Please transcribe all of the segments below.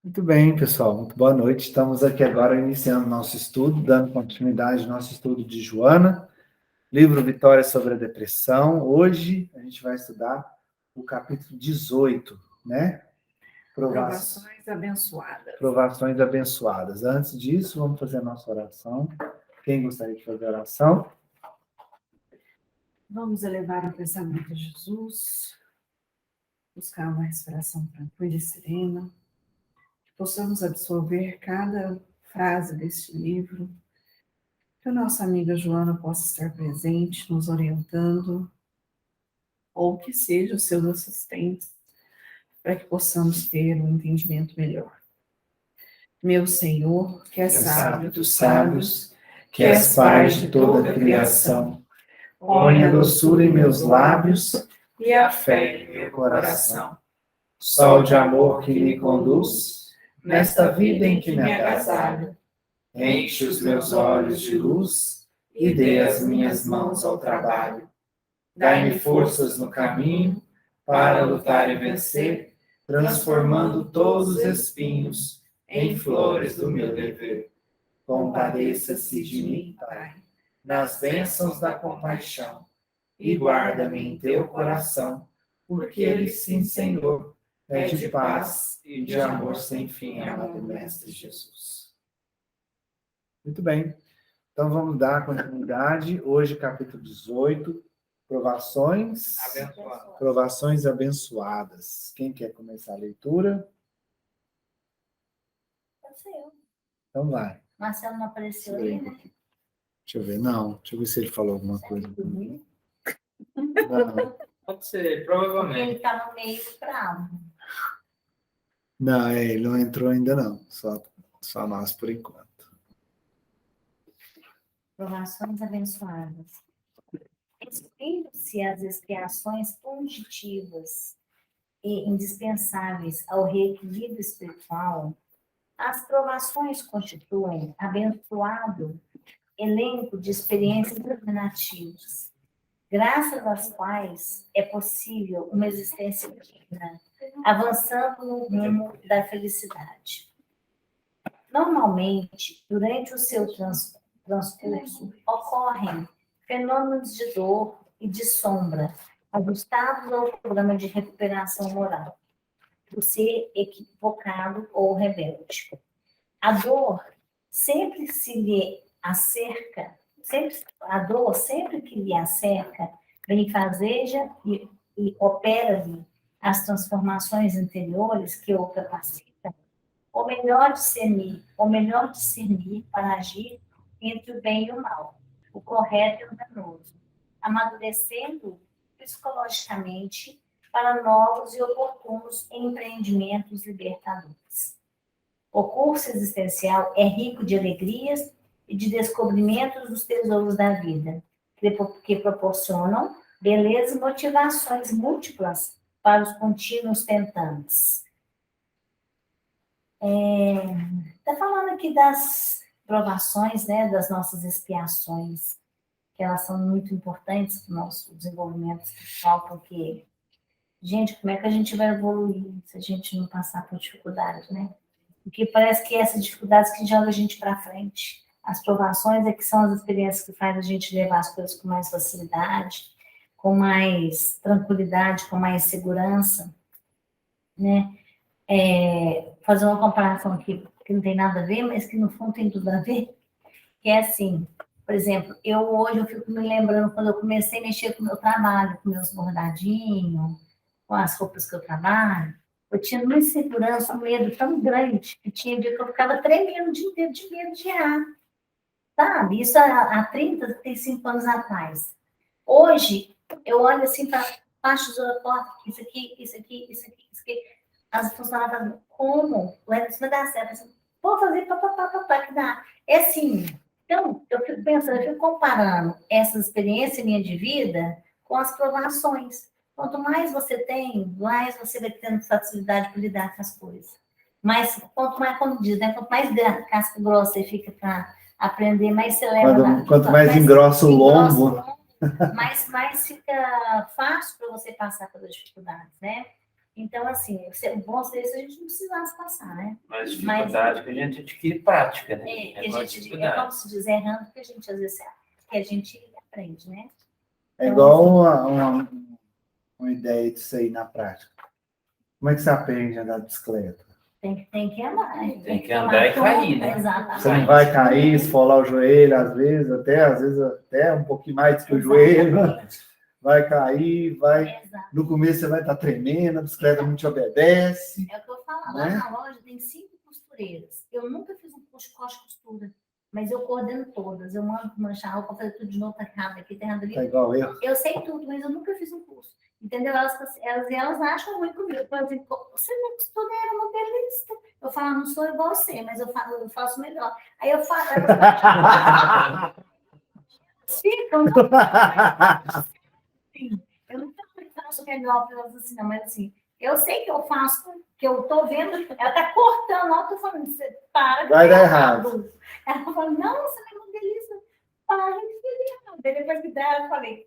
Muito bem, pessoal. Muito boa noite. Estamos aqui agora iniciando nosso estudo, dando continuidade ao nosso estudo de Joana, livro Vitória sobre a Depressão. Hoje a gente vai estudar o capítulo 18, né? Provações abençoadas. Provações abençoadas. Antes disso, vamos fazer a nossa oração. Quem gostaria de fazer a oração? Vamos elevar o pensamento a Jesus, buscar uma respiração tranquila e serena, que possamos absorver cada frase deste livro, que a nossa amiga Joana possa estar presente, nos orientando, ou que seja o seu assistente, para que possamos ter um entendimento melhor. Meu Senhor, que és sábio dos sábios, que és Pai de toda a criação, põe a doçura em meus lábios e a fé em meu coração. Sol de amor que me conduz nesta vida em que me agasalho. Enche os meus olhos de luz e dê as minhas mãos ao trabalho. Dai-me forças no caminho para lutar e vencer, transformando todos os espinhos em flores do meu dever. Compadeça-se de mim, Pai, nas bênçãos da compaixão, e guarda-me em teu coração, porque ele, sim, Senhor, é de paz e de amor sem fim, amado Mestre Jesus. Muito bem. Então vamos dar continuidade. Hoje, capítulo 18, provações abençoadas. Quem quer começar a leitura? Pode ser eu. Então vai. Marcelo não apareceu ali, né? Deixa eu ver. Não, deixa eu ver se ele falou alguma coisa. Não. Pode ser, Porque provavelmente. ele tá no meio bravo. Não, ele não entrou ainda não. Só nós por enquanto. Provações abençoadas. Explindo-se as expiações positivas e indispensáveis ao reequilíbrio espiritual, as provações constituem abençoado elenco de experiências iluminativas, graças às quais é possível uma existência digna, avançando no rumo da felicidade. Normalmente, durante o seu transcurso, ocorrem fenômenos de dor e de sombra, ajustados ao programa de recuperação moral, do ser equivocado ou rebelde. A dor sempre que lhe acerca, benfazeja e opera-lhe as transformações interiores que o capacitam, ou melhor discernir para agir entre o bem e o mal, o correto e o danoso, amadurecendo psicologicamente para novos e oportunos empreendimentos libertadores. O curso existencial é rico de alegrias e de descobrimentos dos tesouros da vida, que proporcionam beleza e motivações múltiplas para os contínuos tentantes. Está falando aqui das provações, né, das nossas expiações, que elas são muito importantes para o nosso desenvolvimento espiritual, porque, gente, como é que a gente vai evoluir se a gente não passar por dificuldades, né? Porque parece que essas dificuldades que jogam a gente para frente. As provações é que são as experiências que fazem a gente levar as coisas com mais facilidade, com mais tranquilidade, com mais segurança, né? Fazer uma comparação aqui que não tem nada a ver, mas que no fundo tem tudo a ver, que é assim, por exemplo, hoje eu fico me lembrando quando eu comecei a mexer com o meu trabalho, com meus bordadinhos, com as roupas que eu trabalho, eu tinha uma insegurança, um medo tão grande, que tinha dia que eu ficava tremendo o dia inteiro de medo de errar, sabe? Isso há 30, 35 anos atrás. Hoje, eu olho assim para baixo da porta, isso aqui. As funcionárias falam, como? Isso vai dar certo. Assim, vou fazer que dá. É assim. Então, eu fico pensando, eu fico comparando essa experiência minha de vida com as provações. Quanto mais você tem, mais você vai tendo facilidade para lidar com as coisas. Mas, quanto mais, como diz, né? Quanto mais casca grossa você fica para aprender, mais você leva... Quanto mais engrossa o lombo... mais fica fácil para você passar pelas dificuldades, né? Então, assim, o bom seria se a gente não precisasse passar, né? Mas dificuldade que a gente adquire prática, né? Que igual a gente, dificuldade. como se diz, errando, que a gente às vezes que a gente aprende, né? É igual uma ideia disso aí na prática. Como é que você aprende a andar de bicicleta? Tem que andar. Tem que andar e cair, né? Exatamente. Você não vai cair, esfolar o joelho, às vezes até um pouquinho mais do que o joelho. Vai cair, Exato. no começo você vai estar tremendo, a bicicleta não te obedece. É o que eu falo, né? lá na loja tem 5 costureiras. Eu nunca fiz um curso de corte e costura, mas eu coordeno todas. Eu mando manchar a roupa, fazer tudo de novo, tá errado aqui, tá errado ali. Tá igual eu. Eu sei tudo, mas eu nunca fiz um curso. Entendeu? Elas acham ruim comigo. Eu falo assim, você não é costureira, modelista. Eu falo, não sou igual você, mas eu faço melhor. Aí eu falo, ficam, eu não faço melhor para elas assim, não, mas assim, eu sei que eu faço, que eu tô vendo, ela tá cortando lá, eu tô falando, você para. Vai dar errado. Ela falou, não, você não é modelista, para de fazer errado. Daí depois que der, eu falei.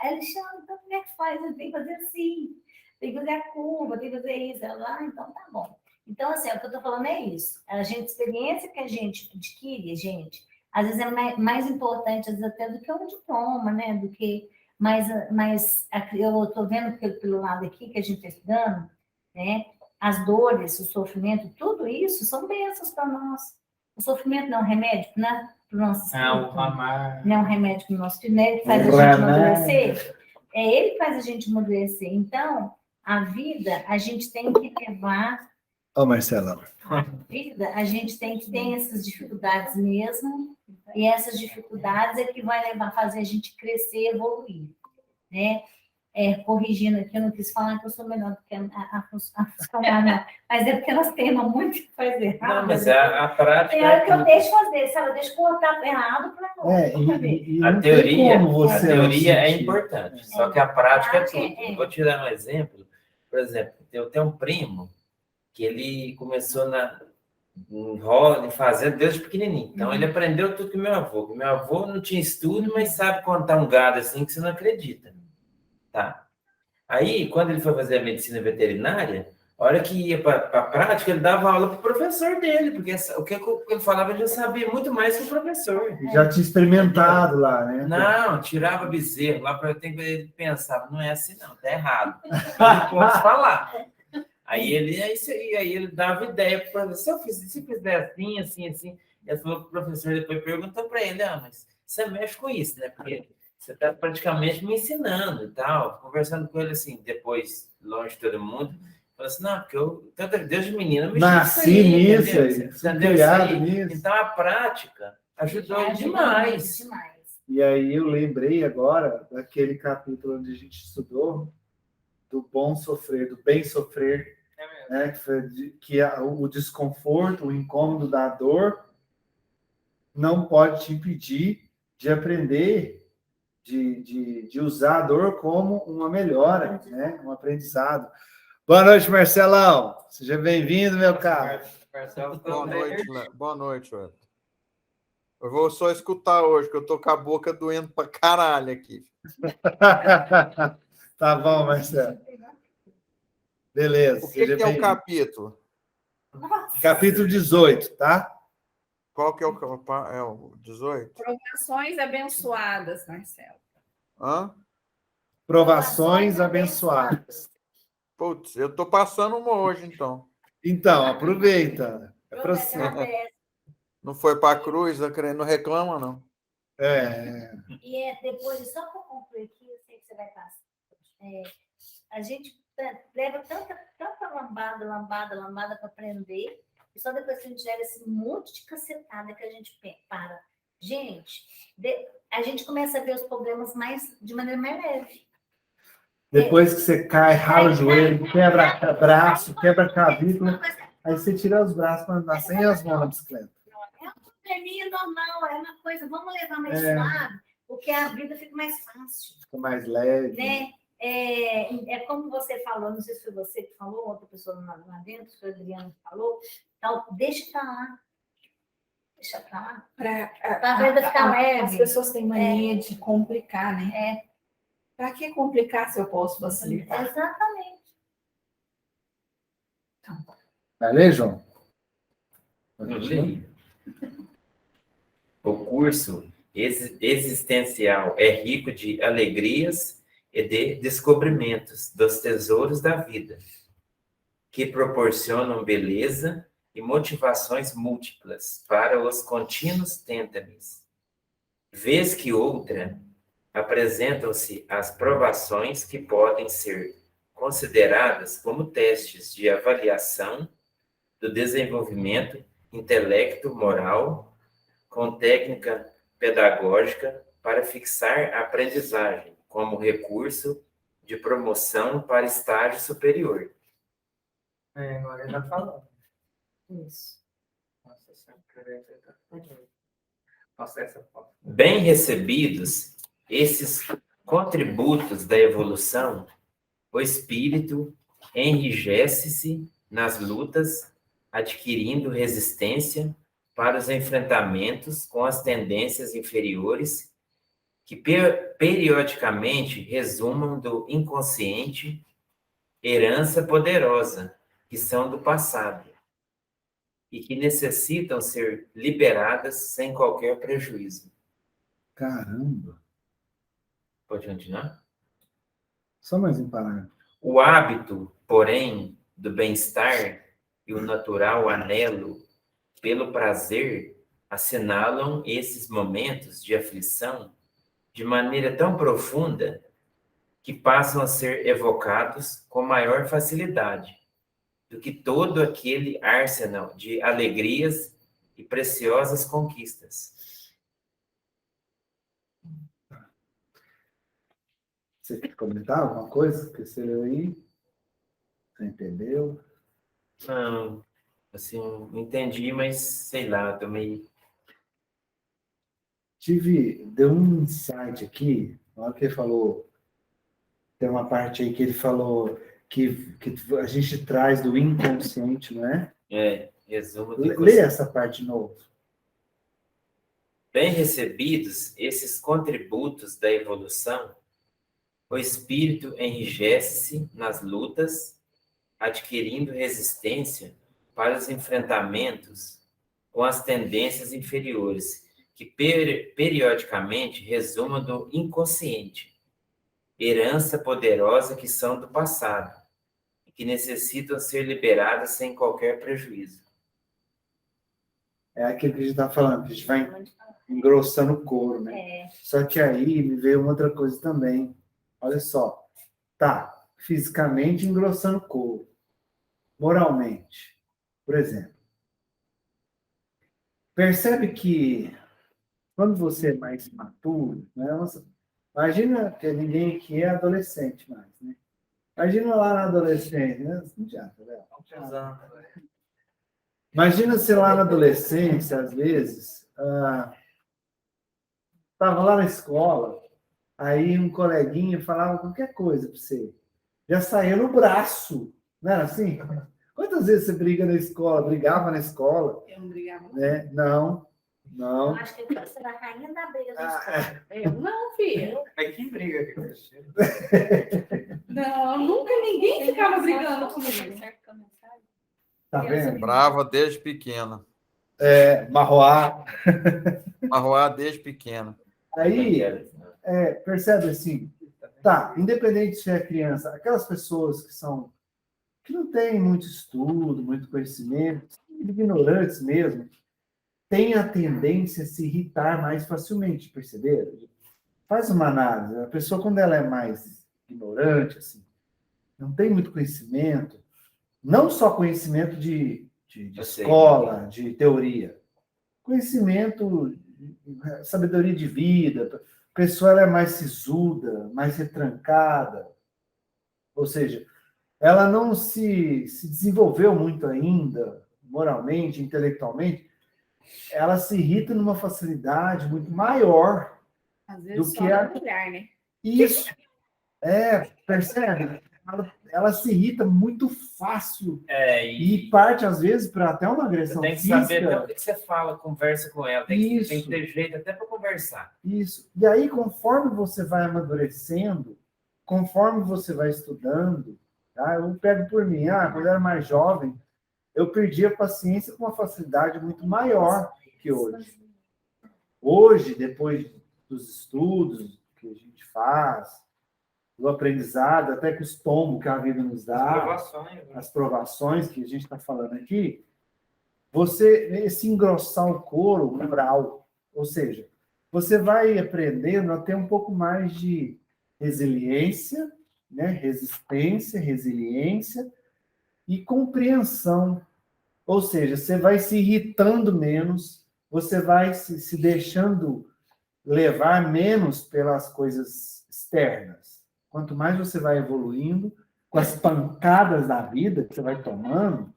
Aí ele chama, então como é que faz? Eu tenho que fazer assim, tem que fazer a curva, tem que fazer isso. Ela, então tá bom. Então, assim, o que eu tô falando é isso. A experiência que a gente adquire, gente, às vezes é mais importante, às vezes até do que um diploma, né? Do que mas eu estou vendo pelo lado aqui que a gente está estudando, né? As dores, o sofrimento, tudo isso são bênçãos para nós. O sofrimento não é um remédio, né? Para o nosso espírito. Não é um remédio para o nosso espírito, né? Ele faz a gente amadurecer. Ele que faz a gente amadurecer. Então, a vida, a gente tem que levar. Ô, Marcelão. A vida, a gente tem que ter essas dificuldades mesmo, e essas dificuldades é que vai fazer a gente crescer e evoluir, né? Corrigindo aqui, eu não quis falar que eu sou melhor do que a funcionária, não, mas é porque elas teimam muito que faz errado. Não, mas a prática... É hora que eu deixo fazer, se ela deixa cortar errado, para a teoria é importante, só que a prática é tudo. Eu vou te dar um exemplo. Por exemplo, eu tenho um primo que ele começou em roda, em fazenda, desde pequenininho. Então, ele aprendeu tudo com meu avô. Meu avô não tinha estudo, mas sabe contar um gado assim que você não acredita. Tá? Aí, quando ele foi fazer a medicina veterinária, a hora que ia para a prática, ele dava aula para o professor dele, porque o que ele falava, ele já sabia muito mais que o professor. Já tinha experimentado lá, né? Não, tirava bezerro lá para ele pensava, não é assim não, tá errado. Não posso falar. Aí ele dava ideia para o professor, se fizer assim, assim, assim. Ele falou que o professor depois perguntou para ele, mas você mexe com isso, né? Porque você está praticamente me ensinando e tal. Conversando com ele assim, depois, longe de todo mundo, falou assim, não, porque eu, desde menino, eu nasci nisso aí, criado nisso. Então, a prática ajudou demais. E aí eu lembrei agora daquele capítulo onde a gente estudou do bom sofrer, do bem sofrer, né? Que o desconforto, o incômodo da dor não pode te impedir de aprender, de usar a dor como uma melhora, né? Um aprendizado. Boa noite, Marcelão. Seja bem-vindo, meu caro. Boa noite, Wellington. Eu vou só escutar hoje, que eu tô com a boca doendo pra caralho aqui. Tá bom, Marcelo. Beleza. O que é o capítulo? Capítulo 18, tá? Qual que é o 18? Provações abençoadas, Marcelo. Hã? Provações abençoadas. Putz, eu tô passando uma hoje, então. Então, aproveita. É pra você. Não foi pra cruz, não reclama, não. E depois, só para concluir aqui, eu sei que você vai passar. A gente leva tanta lambada para aprender, e só depois que a gente leva esse monte de cacetada que a gente para. Gente, a gente começa a ver os problemas de maneira mais leve. Depois que você cai, rala o joelho, quebra braço, quebra clavícula, aí você tira os braços para andar sem as mãos na bicicleta. É um probleminha normal, é uma coisa, vamos levar mais suave, porque a vida fica mais fácil. Fica mais leve. Né? É como você falou, não sei se foi você que falou, outra pessoa lá dentro, se foi a Adriana que falou, então deixa para lá. Deixa para lá. Para a vida ficar leve. As pessoas têm mania de complicar, né? Para que complicar se eu posso facilitar? Exatamente. Vai ler, João? Eu leio. O curso existencial é rico de alegrias e de descobrimentos dos tesouros da vida, que proporcionam beleza e motivações múltiplas para os contínuos têntames. Vez que outra, apresentam-se as provações que podem ser consideradas como testes de avaliação do desenvolvimento intelecto-moral com técnica pedagógica para fixar a aprendizagem como recurso de promoção para estágio superior. Agora ele tá falando. Isso. Nossa, essa Nossa, essa foto. Bem recebidos esses contributos da evolução, o espírito enrijece-se nas lutas, adquirindo resistência para os enfrentamentos com as tendências inferiores que periodicamente resumam do inconsciente, herança poderosa, que são do passado, e que necessitam ser liberadas sem qualquer prejuízo. Caramba! Pode continuar? Só mais um parágrafo. O hábito, porém, do bem-estar e o natural anelo pelo prazer assinalam esses momentos de aflição de maneira tão profunda que passam a ser evocados com maior facilidade do que todo aquele arsenal de alegrias e preciosas conquistas. Você quer comentar alguma coisa que você leu aí? Você entendeu? Não, assim, não entendi, mas sei lá, tô meio... Deu um insight aqui, na hora que ele falou, tem uma parte aí que ele falou que a gente traz do inconsciente, não é? Resumo do Lê essa parte de novo. Bem recebidos esses contributos da evolução, o espírito enrijece-se nas lutas, adquirindo resistência para os enfrentamentos com as tendências inferiores, que periodicamente resumam do inconsciente, herança poderosa que são do passado, e que necessitam ser liberadas sem qualquer prejuízo. É aquilo que a gente está falando, que a gente vai engrossando o couro, né? Só que aí me veio uma outra coisa também. Olha só. Tá, fisicamente engrossando o couro. Moralmente. Por exemplo. Percebe que quando você é mais maturo, né? Imagina que ninguém aqui é adolescente mais, né? Imagina lá na adolescência, né? Imagina você lá na adolescência, às vezes, estava lá na escola, aí um coleguinha falava qualquer coisa para você. Já saía no braço, não era assim? Quantas vezes você brigava na escola? Eu não brigava. Né? Não. Eu acho que você vai caindo na briga da escola. Eu não, filho. Mas que briga que Não, nunca ninguém ficava brigando comigo. Tá vendo? Brava desde pequena. Marroá. Marroá desde pequena. Aí, percebe assim, tá, independente se é criança, aquelas pessoas que não têm muito estudo, muito conhecimento, ignorantes mesmo, têm a tendência a se irritar mais facilmente, perceberam? Faz uma análise, a pessoa quando ela é mais ignorante, assim, não tem muito conhecimento, não só conhecimento de escola, de teoria, conhecimento, sabedoria de vida, a pessoa ela é mais sisuda, mais retrancada, ou seja, ela não se desenvolveu muito ainda, moralmente, intelectualmente, ela se irrita numa facilidade muito maior Às vezes do só que na mulher, né? Isso. Percebe? Ela se irrita muito fácil e parte, às vezes, para até uma agressão Tem que física. saber até o que você fala, conversa com ela. Tem que ter jeito até para conversar. Isso. E aí, conforme você vai amadurecendo, conforme você vai estudando, Tá? Eu pego por mim. Quando eu era mais jovem, eu perdi a paciência com uma facilidade muito maior que hoje. Hoje, depois dos estudos que a gente faz, do aprendizado, até com os tombos que a vida nos dá, Provações, né? as provações que a gente está falando aqui, esse engrossar o couro oral, ou seja, você vai aprendendo a ter um pouco mais de resiliência, né? Resistência, resiliência e compreensão. Ou seja, você vai se irritando menos, você vai se deixando levar menos pelas coisas externas. Quanto mais você vai evoluindo, com as pancadas da vida que você vai tomando,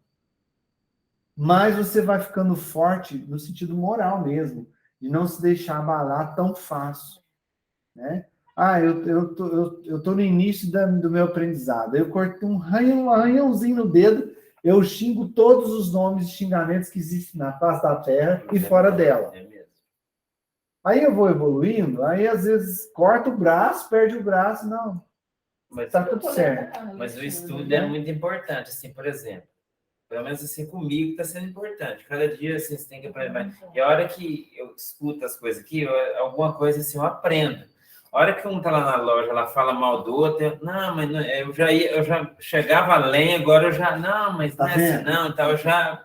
mais você vai ficando forte no sentido moral mesmo, de não se deixar abalar tão fácil, né? Eu tô no início do meu aprendizado. Eu cortei um arranhãozinho no dedo, eu xingo todos os nomes de xingamentos que existem na face da Terra e fora dela. Aí eu vou evoluindo, aí às vezes corta o braço, perde o braço, não, Mas, tá tudo certo. mas o estudo é muito importante, assim, por exemplo. Pelo menos assim, comigo está sendo importante. Cada dia assim, você tem que aprender mais. E a hora que eu escuto as coisas aqui, alguma coisa assim, eu aprendo. A hora que um está lá na loja, ela fala mal do outro, não, mas não, eu já chegava além, agora eu já, não, mas não é assim, não, então eu já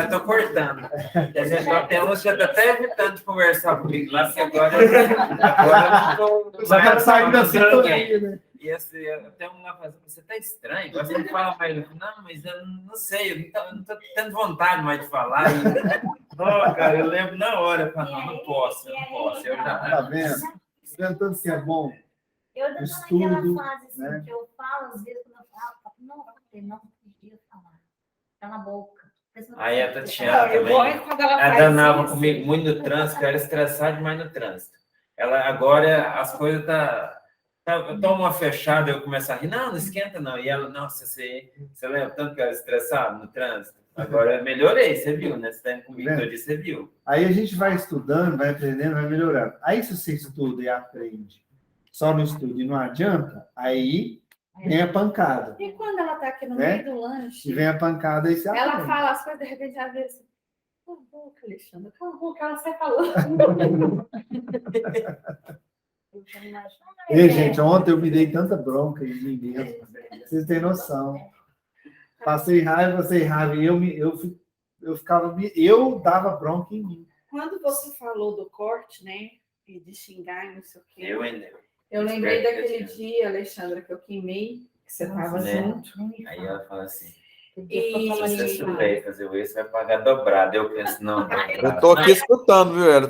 estou cortando. Quer dizer, até uns já está até evitando de conversar comigo lá, que agora eu não estou. Já tá saindo da sintonia, né? E assim, até uma fala, você tá estranho, você não fala mais. Não, mas eu não sei, eu não tô tendo vontade mais de falar. Não, cara, eu lembro na hora, eu falo, não posso. Eu já... Tá vendo? Vendo tanto que é bom. Eu ainda tô Estudo, naquela fase assim, né? que eu falo, às vezes, quando eu falo, não podia falar. Tá na boca. Aí a Tatiana também, ela danava comigo muito no trânsito, eu era estressado demais no trânsito. Ela, agora, as coisas eu tomo uma fechada, eu começo a rir, não esquenta não. E ela, nossa, você lembra tanto que eu era estressado no trânsito? Agora eu melhorei, você viu, né? Você está indo comigo todo dia, você viu. Aí a gente vai estudando, vai aprendendo, vai melhorando. Aí se você estuda e aprende só no estudo e não adianta, aí vem a pancada. E quando ela tá aqui no Né? meio do lanche, E vem a pancada e você ela aprende. fala as coisas, de repente, ela vê assim, cala a boca, Alexandra, cala a boca, ela sai falando. Ei, gente, ontem eu me dei tanta bronca em mim mesmo. Vocês têm noção. Passei raiva, e eu dava bronca em mim. Quando você falou do corte, né, e de xingar e não sei o quê, Eu lembrei daquele dia, Alexandra, que eu queimei, que você estava né? junto. Aí ela fala assim, E se você souber fazer isso, vai pagar dobrado. Eu penso, não. Eu tô aqui escutando, viu, Ela?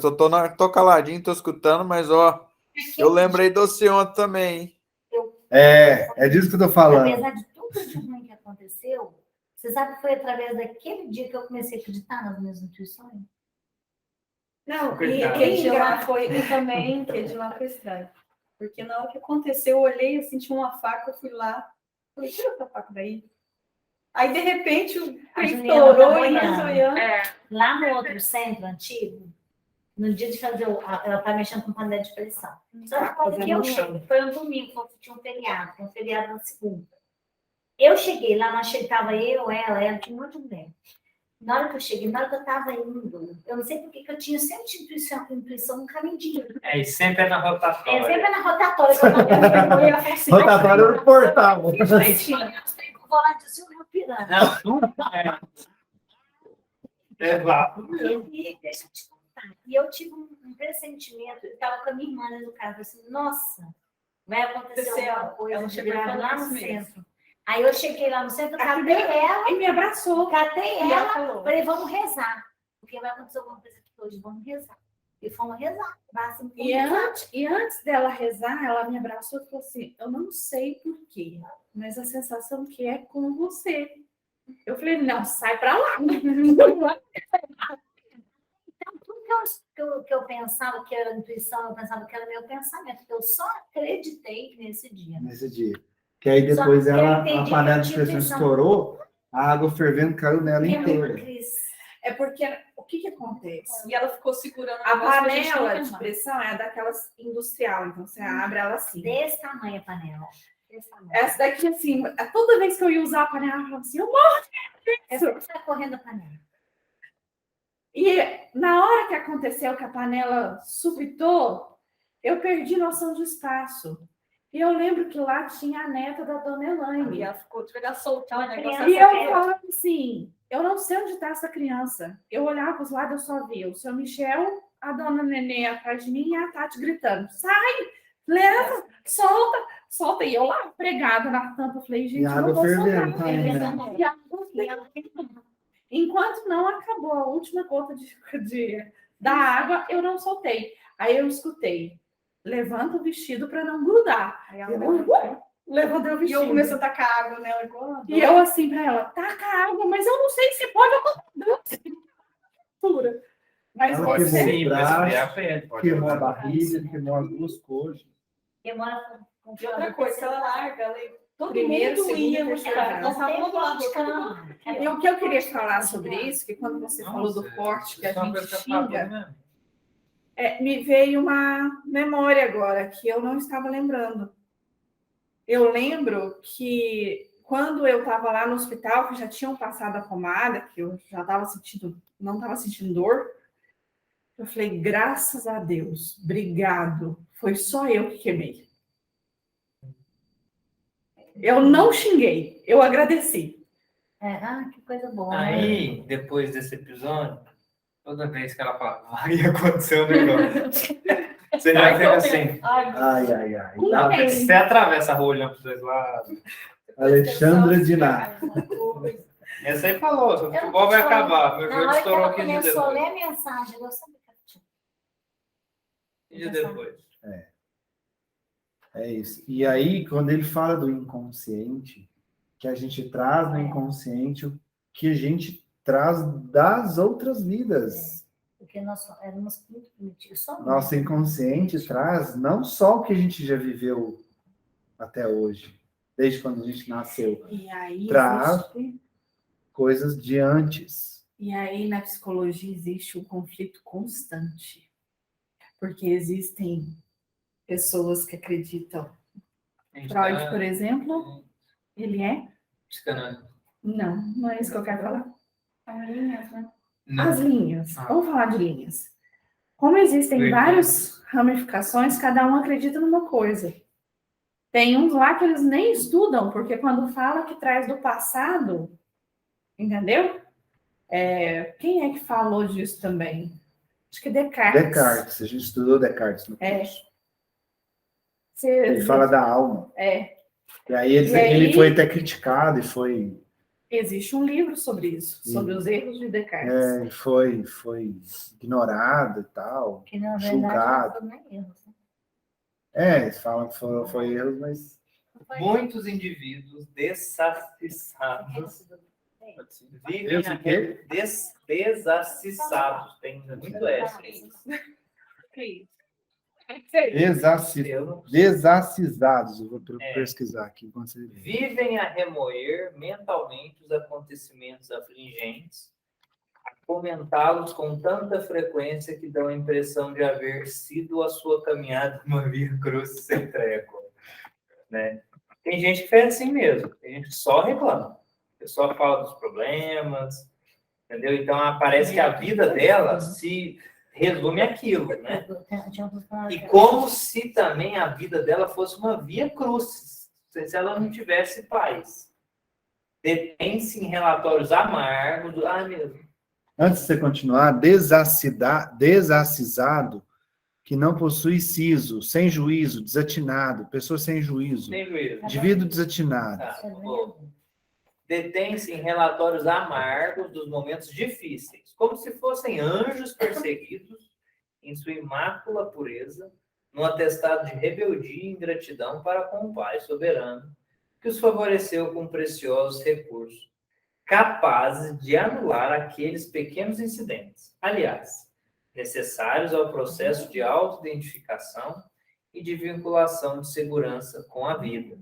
Tô caladinho, tô escutando, mas, ó, eu lembrei do senhor ontem também, hein? É disso que eu tô falando. Apesar de tudo de ruim que aconteceu, você sabe que foi através daquele dia que eu comecei a acreditar nas minhas intuições? não, e Coitado. aquele de lá foi e também, aquele de lá foi estranho. Porque na hora que aconteceu, eu olhei, eu senti uma faca, eu fui lá, falei, tira essa faca daí. Aí, de repente, o A trem Juliana tá estourou e boiando. nós olhando. Lá no outro centro antigo, no dia de fazer, ela tá mexendo com panela de pressão. Só que quando que eu cheguei, foi um domingo, tinha um feriado na segunda. Eu cheguei lá, nós estava ela tinha um monte de mulher. Na hora que eu cheguei, na hora que eu estava indo, eu não sei por que eu tinha sempre intuição no caminho. E sempre é na rotatória. Sempre na rotatória. Eu ia falar assim, Rotatória no portal. vou lá dizer o meu piranha. Exato. E deixa eu te contar. E eu tive um pressentimento, eu estava com a minha irmã no carro, assim, nossa, vai acontecer alguma coisa. Ela chegou lá no mesmo. centro. Aí eu cheguei lá no centro, catei ela, E me abraçou. catei E ela ela, falou. falei, vamos rezar. Porque vai acontecer alguma coisa aqui hoje, vamos rezar. E fomos rezar. Assim, E antes dela rezar, ela me abraçou e falou assim, eu não sei porquê, mas a sensação que é com você. Eu falei, não, sai pra lá. Então, tudo que eu pensava que era intuição, eu pensava que era meu pensamento. Eu só acreditei nesse dia. Nesse dia. Que aí depois Só que eu entendi a panela que de tinha pressão pressão. estourou, a água fervendo caiu nela inteira. Cris, É porque, o que E acontece? ela ficou segurando A negócio pra gente não panela de queimar. pressão é daquelas industrial, então você abre ela assim. desse tamanho a panela. Essa daqui, assim, toda vez que eu ia usar a panela, eu falava assim, eu morro disso. Essa está correndo a panela. E na hora que aconteceu que a panela subitou, eu perdi noção de espaço. E eu lembro que lá tinha a neta da dona Elaine. E ela ficou soltando o negócio. E eu falava assim, eu não sei onde está essa criança. Eu olhava para os lados, eu só via o seu Michel, a dona Nenê atrás de mim e a Tati gritando, sai, leva, solta. E eu lá, pregada na tampa, falei, gente, E eu não água vou fervendo soltar. também, né? E a água fervendo. Enquanto não acabou a última gota da água, eu não soltei. Aí eu escutei, levanta o vestido para não grudar. Aí Eu ela levantei o E vestido. eu comecei a tacar água nela igual. E eu assim para ela, taca água, mas eu não sei se pode, eu tô dando. Mas Ela Pode você... queimou sim, o vai esfriar braço, a pele. Pode queimou a jogar. barriga, queimou as duas coxas. Demora com E outra coisa, se ela larga, todo Primeiro, mundo segundo ia e buscar. terceiro Nós estávamos do lado de de cá. cama. E o que eu queria falar sobre isso, que quando você falou do corte que a gente xinga, me veio uma memória agora que eu não estava lembrando. Eu lembro que quando eu estava lá no hospital, que já tinham passado a pomada, que eu já estava sentindo, não estava sentindo dor, eu falei, graças a Deus, obrigado. Foi só eu que queimei. Eu não xinguei, eu agradeci. Que coisa boa. né? Aí, depois desse episódio, toda vez que ela fala, vai acontecer um negócio. Você já fica assim. Ai. Não, você atravessa a rua olhando para os dois lados. Alexandra Diná. Essa aí falou, o futebol vai acabar. Meu Na joelho hora que estourou ela 15 dias começou a ler depois. a mensagem, eu sabia que ela tinha. 15 dias depois. É isso. E aí, quando ele fala do inconsciente, que a gente traz no inconsciente o que a gente traz das outras vidas. Porque nós éramos muito primitivos. Nosso inconsciente traz não só o que a gente já viveu até hoje, desde quando a gente nasceu, E aí Traz. existe... coisas de antes. E aí, na psicologia, existe um conflito constante. Porque existem pessoas que acreditam. Freud, por exemplo, ele é? Psicanálise. Não é isso que eu quero falar. São linhas, né? Não. As linhas. Vamos falar de linhas. Como existem Vertentes. várias ramificações, cada um acredita numa coisa. Tem uns lá que eles nem estudam, porque quando fala que traz do passado, entendeu? Quem é que falou disso também? Acho que Descartes. Descartes, a gente estudou Descartes no curso. Ele fala da alma. E aí ele foi até criticado e foi... Existe um livro sobre isso, sobre os erros de Descartes. Foi ignorado e tal. Que na verdade julgado. não foi erros. Né? Eles falam que foi erros, mas... Muitos indivíduos dessatisfados vivem Esse o quê? desacissados. Tem muito S. Desacisados. Eu vou pesquisar aqui enquanto você vê. Vivem a remoer mentalmente os acontecimentos afligentes, a comentá-los com tanta frequência que dão a impressão de haver sido a sua caminhada uma via cruz sem trégua. Né? Tem gente que faz assim mesmo, tem gente que só reclama, que só fala dos problemas, entendeu? Então parece que a vida dela se resume àquilo, né? E como se também a vida dela fosse uma via crucis, se ela não tivesse paz. Detém-se em relatórios amargos. Mesmo. Antes de você continuar, desacisado, que não possui siso, sem juízo, desatinado, pessoa sem juízo. Sem juízo. Indivíduo desatinado. Tá, detém-se em relatórios amargos dos momentos difíceis, como se fossem anjos perseguidos em sua imácula pureza, num atestado de rebeldia e ingratidão para com o Pai soberano, que os favoreceu com preciosos recursos, capazes de anular aqueles pequenos incidentes, aliás, necessários ao processo de autoidentificação e de vinculação de segurança com a vida.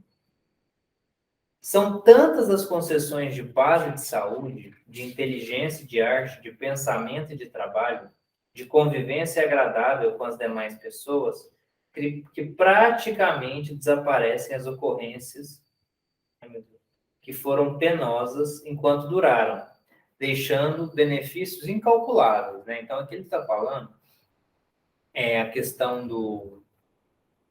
São tantas as concessões de paz e de saúde, de inteligência e de arte, de pensamento e de trabalho, de convivência agradável com as demais pessoas, que praticamente desaparecem as ocorrências que foram penosas enquanto duraram, deixando benefícios incalculáveis, né? Então, aqui ele está falando é a questão do...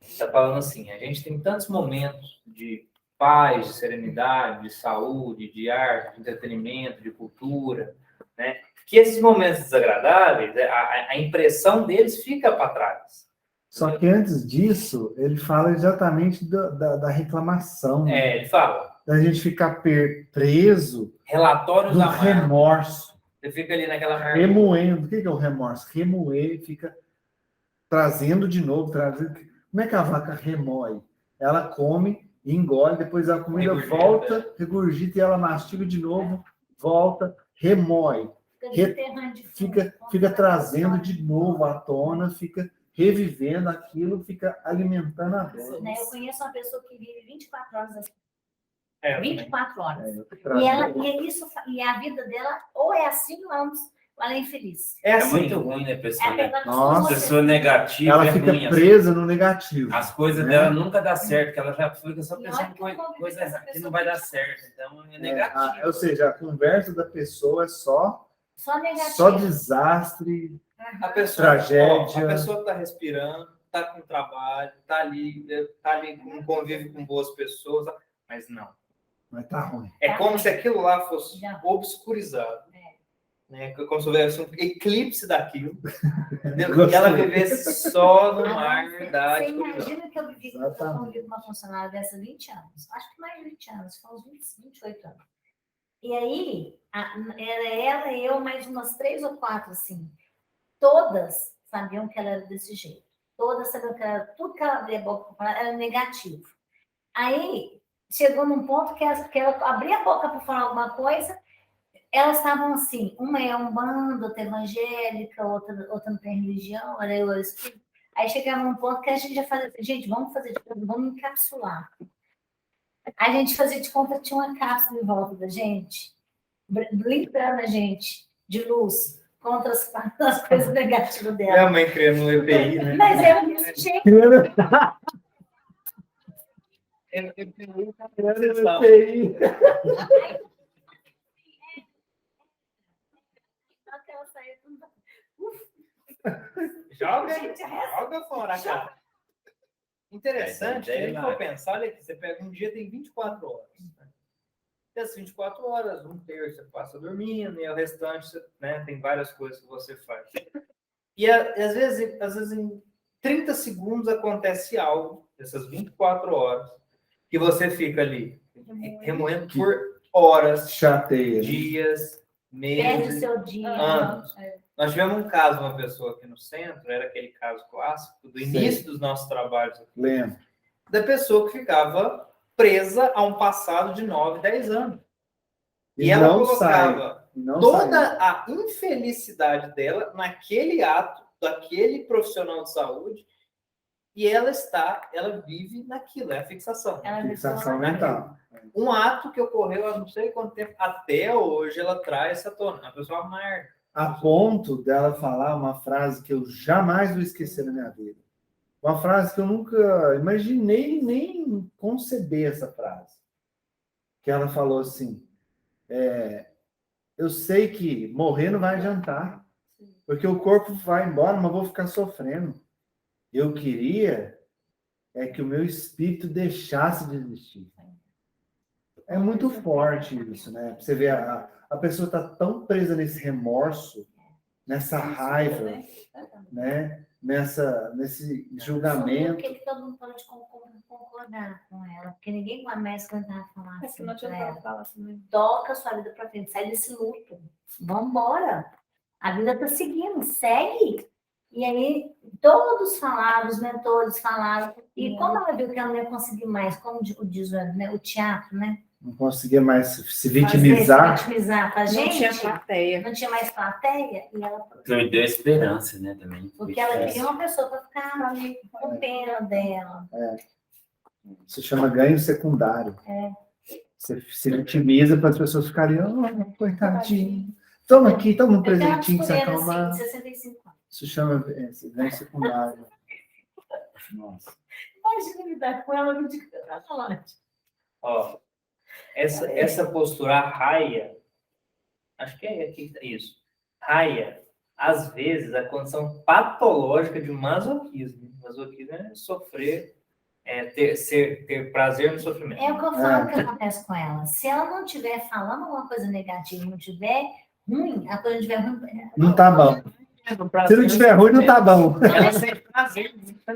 Está falando assim, a gente tem tantos momentos de paz, de serenidade, de saúde, de arte, de entretenimento, de cultura, né? Que esses momentos desagradáveis, a impressão deles fica para trás. Só que antes disso, ele fala exatamente da reclamação. Né? Ele fala. Da gente ficar preso Relatórios do amargos. remorso. Você fica ali naquela... Remoendo. O que é o remorso? Remoer, fica trazendo de novo. Como é que a vaca remoe? Ela come, engole, depois a comida volta, regurgita e ela mastiga de novo, volta, remoe. Fica trazendo de novo à tona, fica revivendo aquilo, fica alimentando a dor. Eu conheço uma pessoa que vive 24 horas assim. 24 horas. E a vida dela ou é assim ou ela é infeliz. É muito ruim, né, pessoa? Nossa, pessoa negativa. Ela fica ruim, presa no negativo. As coisas dela nunca dão certo, porque ela já fica só pensando em coisa que não vai dar certo. Então é negativo. Ou seja, a conversa da pessoa é só negativo. Só desastre, tragédia. A pessoa está respirando, está com trabalho, está ali com convívio com boas pessoas, mas não. Mas tá ruim. É como se aquilo lá fosse obscurizado. Né? Como se houvesse um eclipse daquilo. E ela vivesse só no mar da... Você imagina que eu convivi com uma funcionária dessa 20 anos. Acho que mais de 20 anos. Foi uns 28 anos. E aí, era ela e eu, mais umas 3 ou 4, assim. Todas sabiam que ela era desse jeito. Todas sabiam que tudo que ela abria a boca para falar era negativo. Aí, chegou num ponto que ela abria a boca para falar alguma coisa, elas estavam assim, uma é umbanda, outra evangélica, outra não tem religião, era eu espírito. Aí chegava num ponto que a gente já fazia, gente, vamos fazer de conta, vamos encapsular. A gente fazia de conta que tinha uma cápsula em volta da gente, blindando a gente de luz contra as coisas negativas dela. É a mãe criando um EPI, né? Mas é desse jeito. Joga fora, cara. Interessante, se a gente for pensar, olha aqui, você pega um dia, tem 24 horas. Né? E as 24 horas, um terço você passa dormindo, e o restante, né, tem várias coisas que você faz. E às vezes em 30 segundos acontece algo, dessas 24 horas, que você fica ali remoendo por horas, chateia, dias, meses, perde o seu dia, anos. Nós tivemos um caso, uma pessoa aqui no centro, era aquele caso clássico, do início dos nossos trabalhos aqui, lembro, da pessoa que ficava presa a um passado de 9, 10 anos. E ela colocava toda a infelicidade dela naquele ato, daquele profissional de saúde, e ela vive naquilo, é a fixação. Fixação mental. Um ato que ocorreu há não sei quanto tempo, até hoje ela traz essa tona, a pessoa amarga. A ponto dela falar uma frase que eu jamais vou esquecer na minha vida. Uma frase que eu nunca imaginei nem conceber essa frase. Que ela falou assim, eu sei que morrer não vai adiantar, porque o corpo vai embora, mas eu vou ficar sofrendo. Eu queria que o meu espírito deixasse de existir. É muito forte isso, né? Você vê, a pessoa está tão presa nesse remorso, nessa raiva, né? Nesse julgamento. Por que todo mundo pode concordar com ela? Porque ninguém mais cantava falar assim. Não tinha falar assim. Toca a sua vida para frente, sai desse luto. Vamos embora. A vida está seguindo, segue. E aí, todos falaram, os mentores falaram. E como ela viu que ela não ia conseguir mais, como diz o teatro, né? Não conseguia mais se vitimizar. Pra gente. Não tinha plateia. Não tinha mais plateia. E ela... Me deu esperança, né, também. Porque ela queria uma pessoa para ficar ali com pena dela. Se chama ganho secundário. Você se vitimiza para as pessoas ficarem, coitadinho. Toma aqui, toma um presentinho, se acalmar. 65 anos. Isso chama ganho secundário. Nossa. Imagina lidar com ela no dia que eu tava falando. Ó, essa postura raia, acho que é aqui isso. Raia, às vezes, a condição patológica de masoquismo. Masoquismo é sofrer, ter prazer no sofrimento. É o que eu falo que acontece com ela. Se ela não estiver falando alguma coisa negativa, não tiver ruim, a coisa estiver ruim. Não tá bom. Se não tiver ruim, não tá bom. Ela sente prazer. É,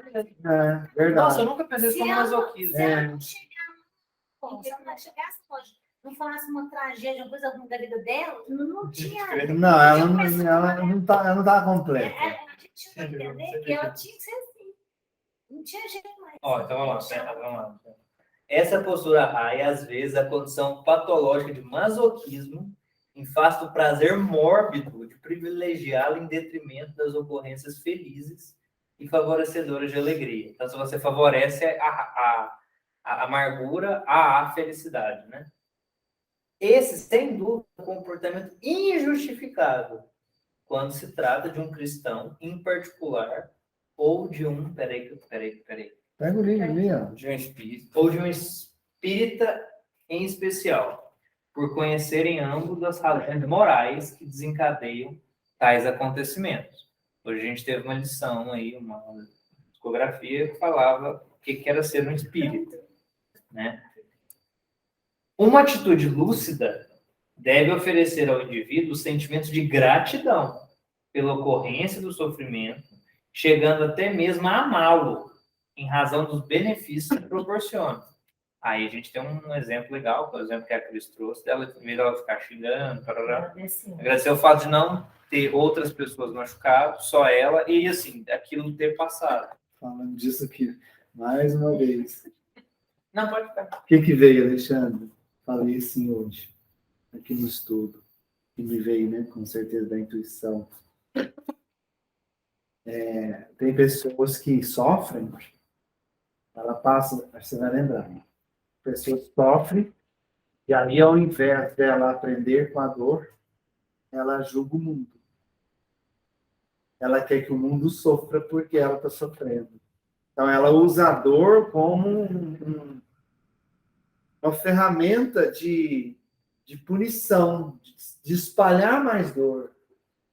verdade. Nossa, eu nunca pensei isso Se como ela, masoquismo. se ela não chegar, bom, se ela não chegasse longe, não falasse uma tragédia, uma coisa ruim da vida dela, não tinha. Não, ela não tá completa. A gente tinha que entender que ela tinha que ser assim. Não tinha jeito mais. Ó, então vamos lá. Essa postura raia, às vezes, a condição patológica de masoquismo em face do prazer mórbido de privilegiá-la em detrimento das ocorrências felizes e favorecedoras de alegria. Então, se você favorece a amargura à felicidade, né? Esse, sem dúvida, é um comportamento injustificável quando se trata de um cristão em particular ou de um... Peraí. Pega o livro ali, ó. De um espírita, ou de um espírita em especial, por conhecerem ambos as razões morais que desencadeiam tais acontecimentos. Hoje a gente teve uma lição aí, uma psicografia que falava o que era ser um espírita, né? Uma atitude lúcida deve oferecer ao indivíduo sentimentos de gratidão pela ocorrência do sofrimento, chegando até mesmo a amá-lo, em razão dos benefícios que proporciona. Aí a gente tem um exemplo legal, por exemplo, que a Cris trouxe, dela, em vez dela ficar xingando, agradecer o fato de não ter outras pessoas machucadas, só ela, e assim, aquilo ter passado. Falando disso aqui, mais uma vez. Não, pode ficar. O que veio, Alexandre? Falei assim hoje, aqui no estudo, que me veio, né, com certeza, da intuição. Tem pessoas que sofrem, ela passa, você vai lembrar, né? Pessoas sofrem, e aí, ao invés dela aprender com a dor, ela julga o mundo. Ela quer que o mundo sofra porque ela está sofrendo. Então, ela usa a dor como uma ferramenta de punição, de espalhar mais dor.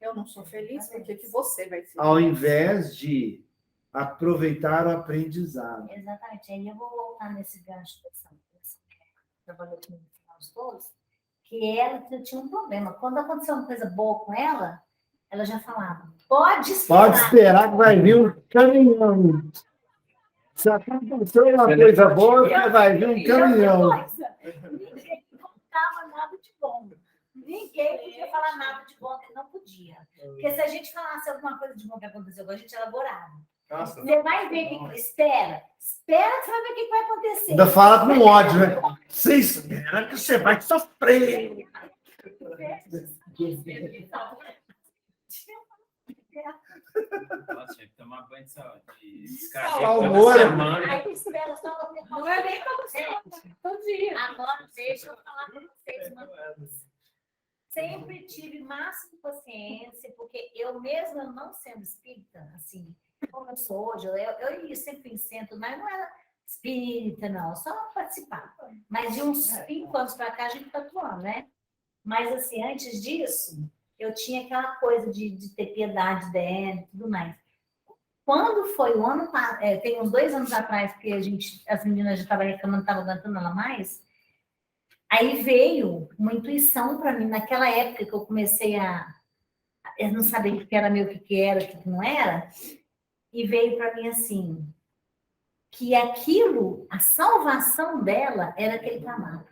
Eu não sou feliz, por que você vai ser? Ao invés de aproveitar o aprendizado. Exatamente. Aí eu vou voltar nesse gancho dessa que trabalhou comigo no final de todos, que ela tinha um problema. Quando aconteceu uma coisa boa com ela, ela já falava, pode esperar que vai vir um caminhão. Se aconteceu uma coisa boa, vai vir um caminhão. Ninguém contava nada de bom. Ninguém podia falar nada de bom, que não podia. Porque se a gente falasse alguma coisa de bom que aconteceu, a gente elaborava. Nossa. Você vai ver que espera que você vai ver o que vai acontecer. Ainda fala com ódio, né? Você espera que você vai sofrer. Nossa, tinha que tomar banho de saúde. Aí espera só. Não é nem pra você. Todo dia. Agora, deixa eu falar para vocês uma coisa. Sempre tive máxima paciência, porque eu mesma não sendo espírita, assim, como eu sou hoje, eu ia sempre em centro, mas não era espírita, não, só participava. Mas de uns 5 anos para cá a gente está atuando, né? Mas, assim, antes disso, eu tinha aquela coisa de ter piedade dela e tudo mais. Quando foi o ano passado, tem uns 2 anos atrás, que as meninas já estavam reclamando, não estavam aguentando ela mais, aí veio uma intuição para mim, naquela época que eu comecei eu não sabia o que era meu, o que era, o que não era, e veio para mim assim, que aquilo, a salvação dela era aquele clamado.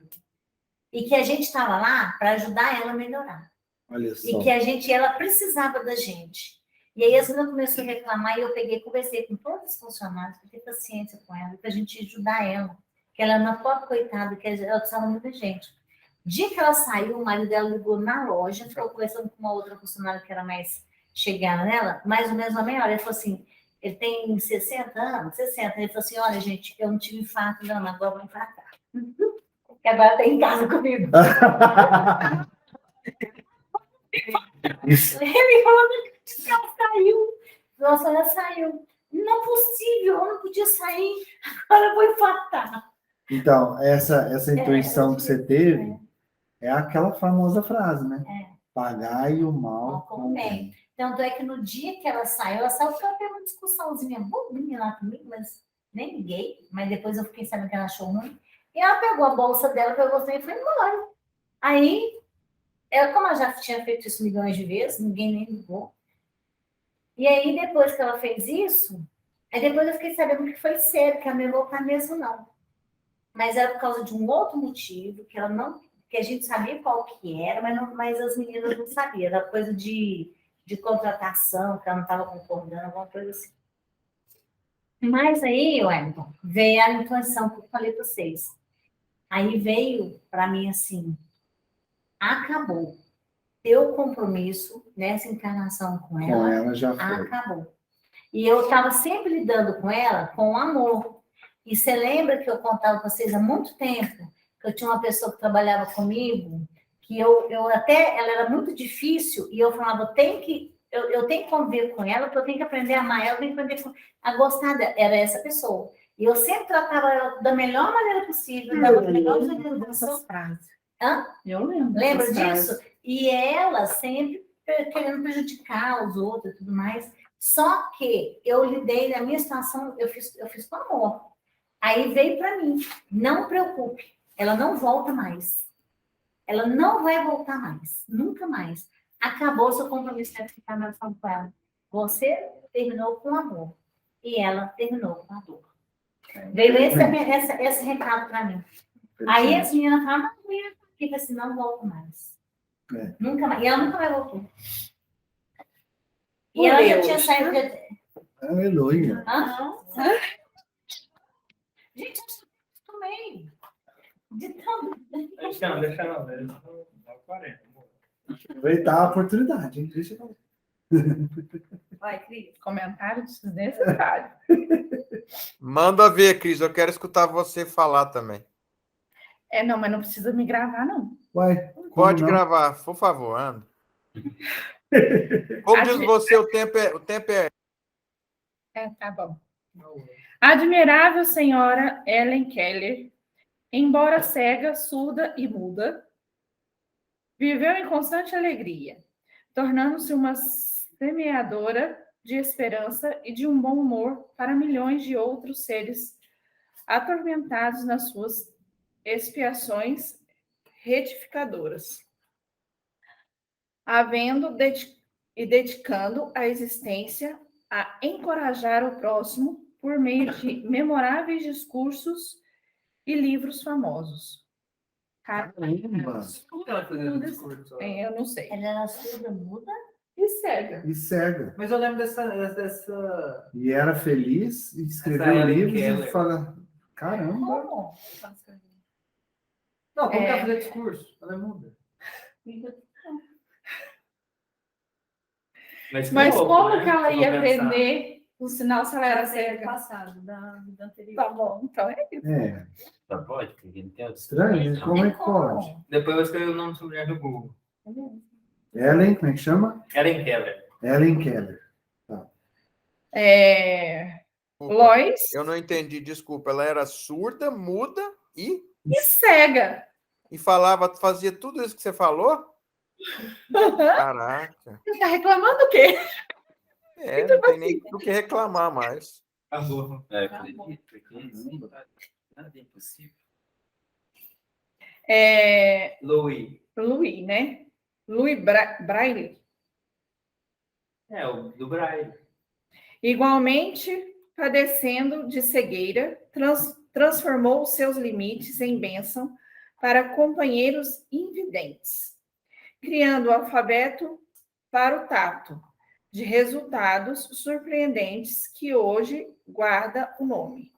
E que a gente estava lá para ajudar ela a melhorar. Olha só. E que ela precisava da gente. E aí as meninas começaram a reclamar e eu peguei, conversei com todos os funcionários para ter paciência com ela, para a gente ajudar ela. Que ela era uma pobre coitada, que ela precisava muita gente. O dia que ela saiu, o marido dela ligou na loja, ficou conversando com uma outra funcionária que era mais chegada nela, mais ou menos uma meia hora. Ele falou assim, ele tem 60 anos, 60. Ele falou assim, olha, gente, eu não tive infarto, não, agora eu vou infartar. Que agora está em casa comigo. Ele falou que ela saiu. Nossa, ela saiu. Não possível, eu não podia sair, agora eu vou infartar. Então, essa intuição que você teve é aquela famosa frase, né? Pagai o mal com o bem. Tanto é que no dia que ela saiu porque ela teve uma discussãozinha bobinha lá comigo, mas nem liguei. Mas depois eu fiquei sabendo que ela achou ruim. E ela pegou a bolsa dela, pegou assim e foi embora. Aí, como ela já tinha feito isso milhões de vezes, ninguém nem ligou. E aí, depois que ela fez isso, aí depois eu fiquei sabendo que foi sério, que ela não ia voltar mesmo, não. Mas era por causa de um outro motivo, que ela não, que a gente sabia qual que era, mas as meninas não sabiam. Era coisa de contratação, que ela não estava concordando, alguma coisa assim. Mas aí, Wellington, veio a intuição que eu falei para vocês. Aí veio para mim assim, acabou. Teu compromisso nessa encarnação com Com ela, ela já foi. acabou. E eu estava sempre lidando com ela com amor. E você lembra que eu contava para vocês há muito tempo que eu tinha uma pessoa que trabalhava comigo, que eu até, ela era muito difícil, e eu falava, eu tenho que conviver com ela, porque eu tenho que aprender a amar ela, eu tenho que aprender a gostar dela. Era essa pessoa. E eu sempre tratava ela da melhor maneira possível, dava a melhor Essas frases. Hã? Eu lembro. Lembra dessas disso? E ela sempre querendo prejudicar os outros e tudo mais. Só que eu lidei na minha situação, eu fiz com amor. Aí veio para mim, não preocupe, ela não volta mais. Ela não vai voltar mais, nunca mais. Acabou seu compromisso de ficar na relação com ela. Você terminou com amor e ela terminou com a dor. Veio esse recado para mim. Aí as meninas falaram, mas não ia aqui, assim, não volto mais. Nunca mais. E ela nunca mais voltou. E ela já tinha saído de... Aleluia. Gente, eu tomei. De tanto. Deixa não, velho. Dá 40. Aproveitar a oportunidade, hein? Deixa eu... Vai, Cris. Comentário desnecessário. Manda ver, Cris. Eu quero escutar você falar também. Não, mas não precisa me gravar, não. Uai, Pode não? gravar, por favor, anda. Como diz você, o tempo é... Tá bom. Admirável senhora Ellen Keller, embora cega, surda e muda, viveu em constante alegria, tornando-se uma semeadora de esperança e de um bom humor para milhões de outros seres atormentados nas suas expiações retificadoras, dedicando a existência a encorajar o próximo por meio de memoráveis discursos e livros famosos. Caramba! Como que ela fazia esse discurso? Eu não sei. Ela era surda, muda? E cega. E cega. Mas eu lembro dessa... E era feliz, e Essa escreveu Ellen livros Keller. e fala... Caramba! Como? Não, como que ela fazia discurso? Ela é muda. Mas como né? que ela ia Vou pensar. aprender o sinal se ela era Era cega? passado, da vida anterior. Tá bom, então é isso. É, Só pode, porque não tem outro. estranho, né? Como é que pode? Depois eu vou escrever o nome do mulher do Google. Ellen, como é que chama? Ellen Keller. Ellen Keller. Lois Eu não entendi, desculpa. Ela era surda, muda e cega. e falava, fazia tudo isso que você falou? Caraca. Você tá reclamando o quê? Não tem nem do que reclamar mais. Acabou. Acredito, porque nada é impossível. Louis. Louis, né? Louis Braille. O do Braille. Igualmente, padecendo de cegueira, transformou seus limites em bênção para companheiros invidentes, criando o alfabeto para o tato, de resultados surpreendentes que hoje guarda o nome.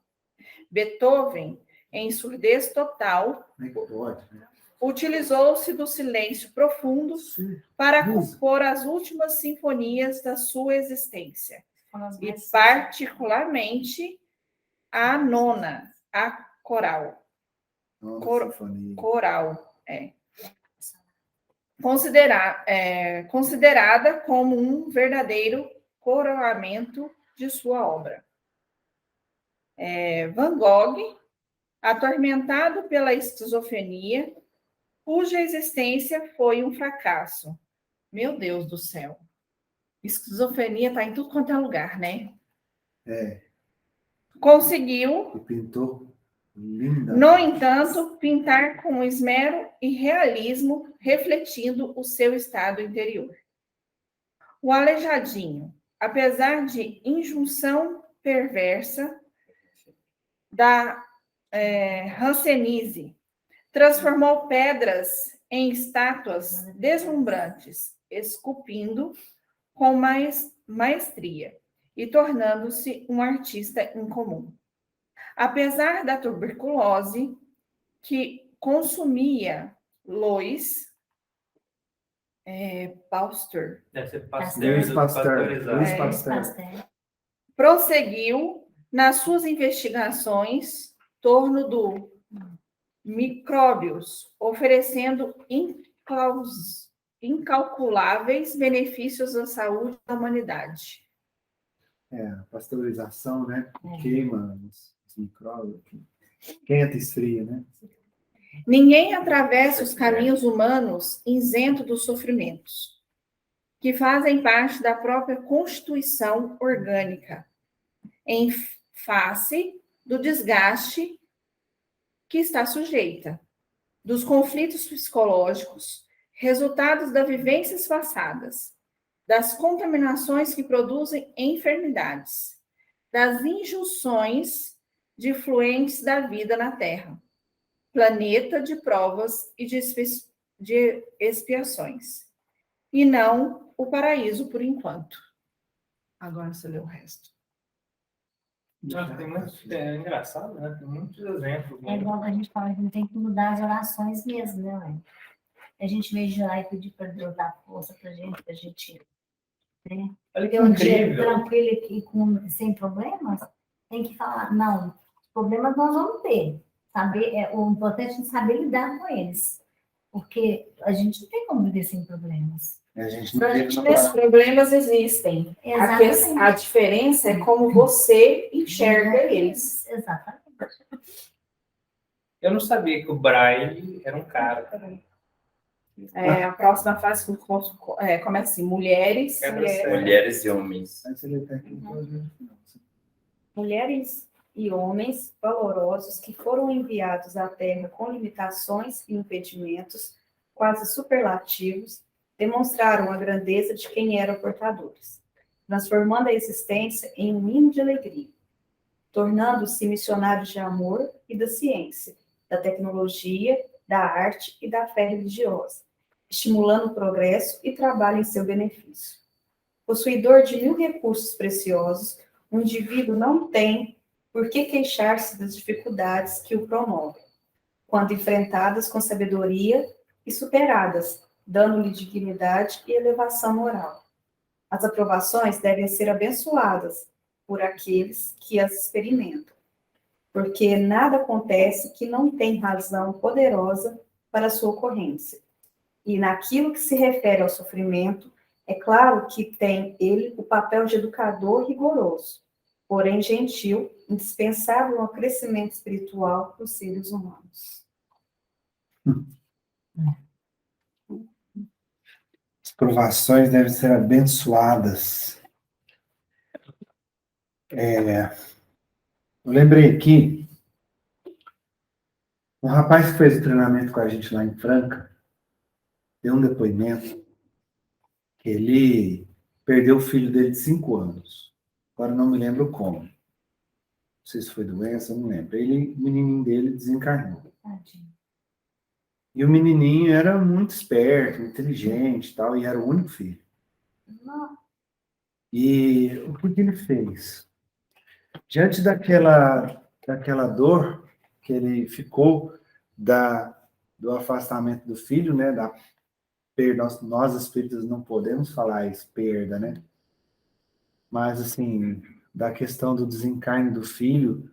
Beethoven, em surdez total, Como é que pode? utilizou-se do silêncio profundo para compor as últimas sinfonias da sua existência, e particularmente a nona, a coral. Coral, considerada como um verdadeiro coroamento de sua obra. Van Gogh, atormentado pela esquizofrenia, cuja existência foi um fracasso. Meu Deus do céu. Esquizofrenia está em tudo quanto é lugar, né? Conseguiu, E pintou linda. no entanto, pintar com esmero e realismo, refletindo o seu estado interior. O Aleijadinho, apesar de injunção perversa da Hanseníase, transformou pedras em estátuas deslumbrantes, esculpindo com maestria e tornando-se um artista incomum. Apesar da tuberculose que consumia Louis Pasteur, Deve ser Louis Pasteur. Louis pasteurizado. Pasteur. prosseguiu nas suas investigações em torno do micróbios, oferecendo incalculáveis benefícios à saúde da humanidade. A pasteurização, né? Queima os micróbios. Quenta e esfria, né? Ninguém atravessa os caminhos humanos isento dos sofrimentos, que fazem parte da própria constituição orgânica, em face do desgaste que está sujeita, dos conflitos psicológicos, resultados das vivências passadas, das contaminações que produzem enfermidades, das injunções de fluentes da vida na Terra, planeta de provas e de expiações, e não o paraíso por enquanto. Agora você lê o resto. É engraçado, né? Tem muitos exemplos. É igual que a gente fala, que não tem que mudar as orações mesmo, né, mãe? A gente veio jurar e pedir para Deus dar força para a gente né, Olha que ter um dia incrível. tranquilo e sem problemas. Tem que falar, não, os problemas nós vamos ter. O importante é saber lidar com eles. Porque a gente não tem como viver sem problemas. A gente não vive no Os problemas existem. Exatamente. A diferença é como você enxerga eles. Exatamente. Eu não sabia que o Braille era um cara também. A próxima fase começa assim: mulheres. Mulheres e homens. Aí você lê até aqui. Mulheres e homens valorosos que foram enviados à Terra com limitações e impedimentos quase superlativos, demonstraram a grandeza de quem eram portadores, transformando a existência em um hino de alegria, tornando-se missionários de amor e da ciência, da tecnologia, da arte e da fé religiosa, estimulando o progresso e trabalho em seu benefício. Possuidor de 1000 recursos preciosos, o indivíduo não tem por que queixar-se das dificuldades que o promovem, quando enfrentadas com sabedoria e superadas, dando-lhe dignidade e elevação moral. As aprovações devem ser abençoadas por aqueles que as experimentam, porque nada acontece que não tem razão poderosa para sua ocorrência. E naquilo que se refere ao sofrimento, é claro que tem ele o papel de educador rigoroso, porém gentil, indispensável ao crescimento espiritual dos seres humanos. As provações devem ser abençoadas. Eu lembrei aqui, um rapaz que fez o treinamento com a gente lá em Franca, deu um depoimento que ele perdeu o filho dele de 5 anos. Agora não me lembro como. Não sei se foi doença, não lembro. O menininho dele desencarnou. Tadinho. E o menininho era muito esperto, inteligente e tal, e era o único filho. Não. E o que ele fez? Diante daquela dor que ele ficou do afastamento do filho, né, da perda, nós espíritas não podemos falar isso, perda, né? Mas, assim, da questão do desencarne do filho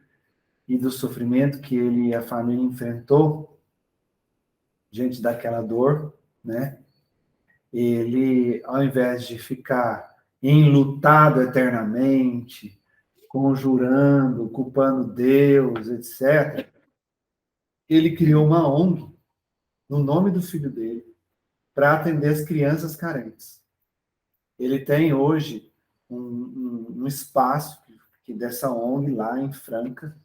e do sofrimento que ele e a família enfrentou diante daquela dor, né? Ele, ao invés de ficar enlutado eternamente, conjurando, culpando Deus, etc., ele criou uma ONG no nome do filho dele para atender as crianças carentes. Ele tem hoje um espaço dessa ONG lá em Franca,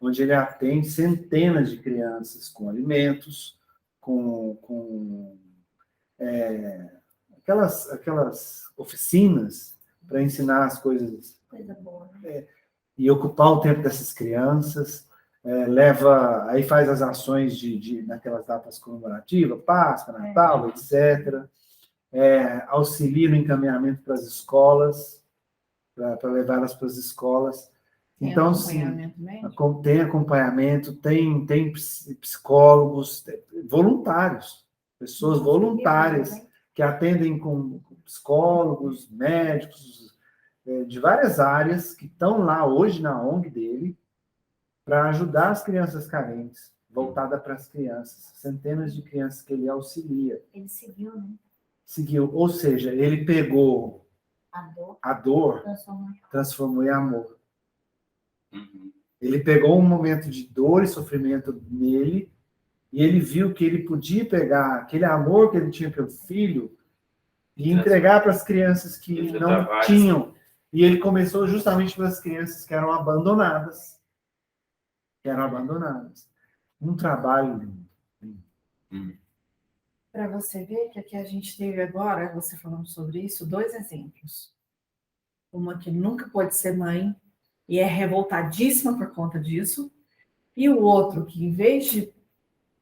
onde ele atende centenas de crianças com alimentos, com aquelas oficinas para ensinar as coisas Coisa boa. e ocupar o tempo dessas crianças, aí faz as ações naquelas datas comemorativas, Páscoa, Natal, etc. Auxilia no encaminhamento para as escolas, para levá-las para as escolas. Tem Então, acompanhamento médico? tem acompanhamento, tem psicólogos, voluntários, pessoas voluntárias que atendem com psicólogos, médicos, de várias áreas, que estão lá hoje na ONG dele, para ajudar as crianças carentes, voltada para as crianças, centenas de crianças que ele auxilia. Ele seguiu, né? Seguiu, ou seja, ele pegou A a dor, transformou. transformou em amor. Ele pegou um momento de dor e sofrimento nele, e ele viu que ele podia pegar aquele amor que ele tinha pelo filho e entregar para as crianças que não tinham. E ele começou justamente para as crianças que eram abandonadas. Um trabalho lindo. Para você ver que aqui a gente teve agora, você falando sobre isso, 2 exemplos. Uma que nunca pôde ser mãe e é revoltadíssima por conta disso, e o outro que, em vez de,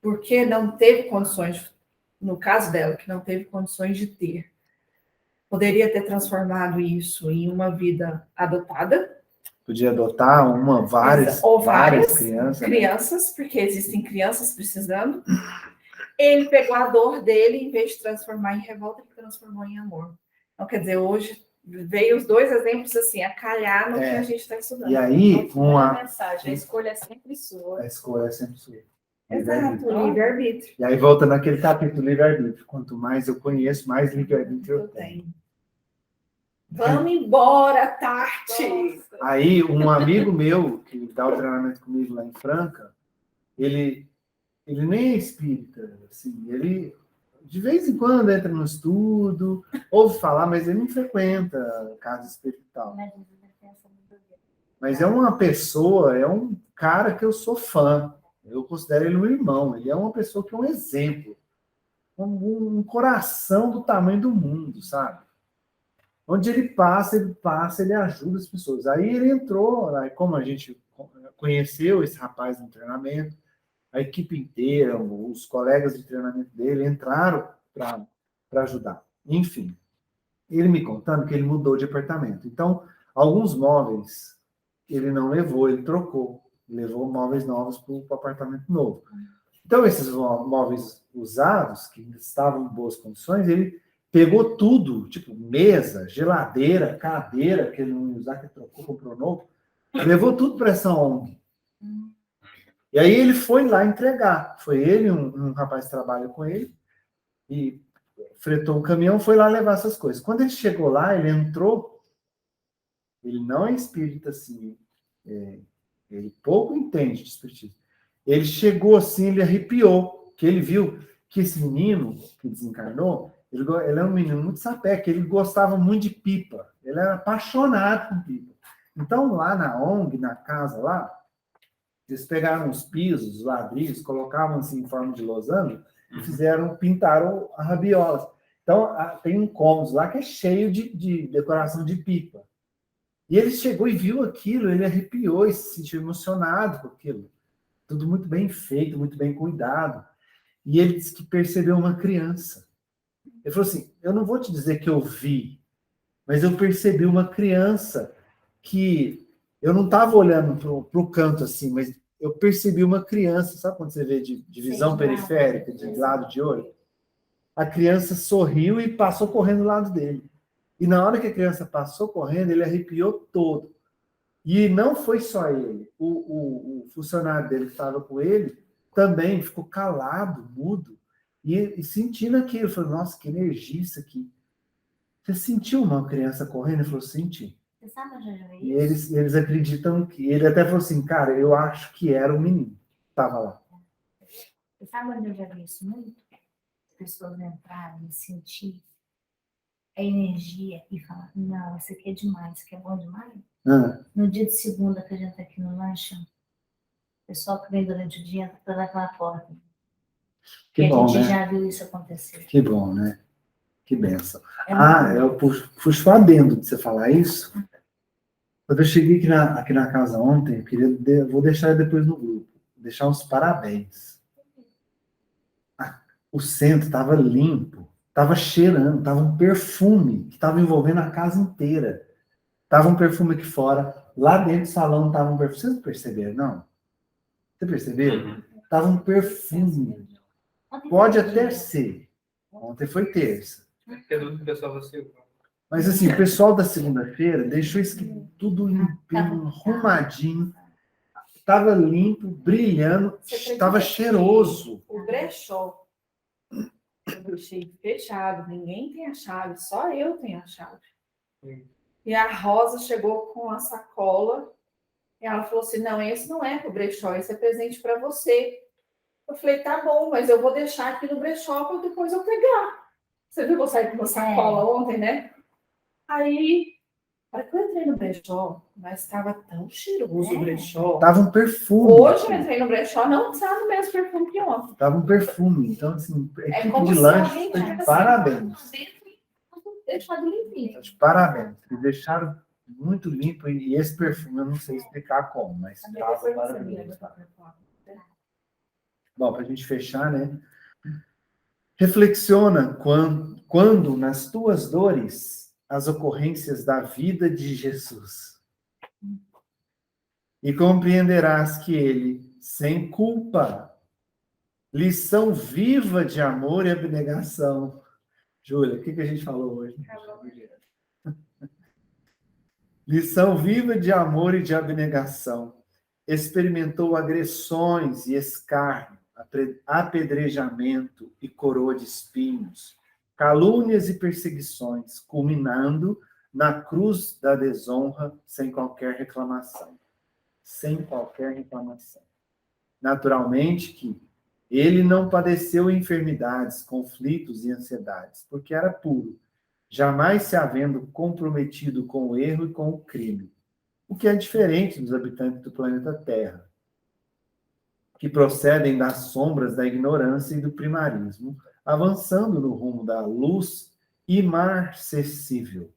porque não teve condições, no caso dela, que não teve condições de ter, poderia ter transformado isso em uma vida adotada. Podia adotar várias crianças, porque existem crianças precisando. Ele pegou a dor dele, em vez de transformar em revolta, ele transformou em amor. Então, quer dizer, hoje veio os 2 exemplos assim, a calhar no que a gente está estudando. E aí, mensagem, a escolha é sempre sua. A escolha é sempre sua. Exato, livre-arbítrio. E aí volta naquele capítulo livre-arbítrio. Quanto mais eu conheço, mais livre-arbítrio eu tenho. Vamos embora, Tati! Aí, um amigo meu, que dá o treinamento comigo lá em Franca, ele nem é espírita, assim, ele de vez em quando entra no estudo, ouve falar, mas ele não frequenta casa espiritual. Mas é uma pessoa, é um cara que eu sou fã. Eu considero ele um irmão. Ele é uma pessoa que é um exemplo. Um coração do tamanho do mundo, sabe? Onde ele passa, ele ajuda as pessoas. Aí ele entrou, aí como a gente conheceu esse rapaz no treinamento, a equipe inteira, os colegas de treinamento dele entraram para ajudar. Enfim, ele me contando que ele mudou de apartamento. Então, alguns móveis ele não levou, ele trocou. Levou móveis novos para o apartamento novo. Então, esses móveis usados, que estavam em boas condições, ele pegou tudo, tipo mesa, geladeira, cadeira, que ele não ia usar, que trocou, comprou novo, levou tudo para essa ONG. E aí ele foi lá entregar. Foi ele, um rapaz que trabalha com ele, e fretou um caminhão, foi lá levar essas coisas. Quando ele chegou lá, ele entrou, ele não é espírita assim, ele pouco entende de espiritismo. Ele chegou assim, ele arrepiou, que ele viu que esse menino que desencarnou, ele é um menino muito sapeca, ele gostava muito de pipa, ele era apaixonado por pipa. Então, lá na ONG, na casa lá, eles pegaram os pisos, os ladrilhos, colocavam assim em forma de losango e pintaram a rabiola. Então, tem um cômodo lá que é cheio de decoração de pipa. E ele chegou e viu aquilo, ele arrepiou e se sentiu emocionado com aquilo. Tudo muito bem feito, muito bem cuidado. E ele disse que percebeu uma criança. Ele falou assim, eu não vou te dizer que eu vi, mas eu percebi uma criança que eu não estava olhando para o canto assim, mas eu percebi uma criança, sabe quando você vê de visão periférica, de lado de olho? A criança sorriu e passou correndo do lado dele. E na hora que a criança passou correndo, ele arrepiou todo. E não foi só ele. O funcionário dele que estava com ele também ficou calado, mudo, e sentindo aquilo. Falou, nossa, que energia isso aqui. Você sentiu uma criança correndo? Ele falou, senti. Você sabe onde eu já vi E isso? eles acreditam que... Ele até falou assim, cara, eu acho que era o menino que estava lá. Você sabe onde eu já vi isso muito? As pessoas entrarem e sentir a energia e falar, não, isso aqui é demais, isso aqui é bom demais. Ah, No dia de segunda que a gente tá aqui no lanche, o pessoal que vem durante o dia entra pela aquela porta. que E a bom, gente né? já viu isso acontecer. Que bom, né? Que benção. É muito Eu puxo adendo de você falar isso. Quando eu cheguei aqui na casa ontem, vou deixar depois no grupo, deixar uns parabéns. O centro estava limpo, estava cheirando, estava um perfume que estava envolvendo a casa inteira. Tava um perfume aqui fora, lá dentro do salão tava um perfume. Vocês não perceberam, não? Vocês perceberam? Tava um perfume. Ontem Pode foi até dia. ser. Ontem foi terça. Porque o pessoal você. Mas assim, o pessoal da segunda-feira deixou isso aqui tudo limpinho, arrumadinho. Tava limpo, brilhando, estava cheiroso. O brechó, eu deixei fechado, ninguém tem a chave, só eu tenho a chave. E a Rosa chegou com a sacola, e ela falou assim, não, esse não é pro brechó, esse é presente para você. Eu falei, tá bom, mas eu vou deixar aqui no brechó para depois eu pegar. Você viu que eu saí com uma sacola ontem, né? Aí, a hora que eu entrei no brechó, mas estava tão cheiroso o brechó. Tava um perfume. Hoje eu entrei no brechó, não estava o mesmo perfume que ontem. Tava um perfume. Então, assim, a equipe como de se lanche, alguém tá de tivesse parabéns. deixado limpinho. Tá de parabéns. Eles deixaram muito limpo. E esse perfume, eu não sei explicar como, mas tava maravilhoso. Bom, para a gente fechar, né? Reflexiona quando nas tuas dores as ocorrências da vida de Jesus. E compreenderás que ele, sem culpa, lição viva de amor e abnegação. Júlia, o que a gente falou hoje? Lição viva de amor e de abnegação. Experimentou agressões e escárnio, apedrejamento e coroa de espinhos, calúnias e perseguições, culminando na cruz da desonra sem qualquer reclamação. Sem qualquer reclamação. Naturalmente que ele não padeceu enfermidades, conflitos e ansiedades, porque era puro, jamais se havendo comprometido com o erro e com o crime, o que é diferente dos habitantes do planeta Terra, que procedem das sombras da ignorância e do primarismo, avançando no rumo da luz imarcessível.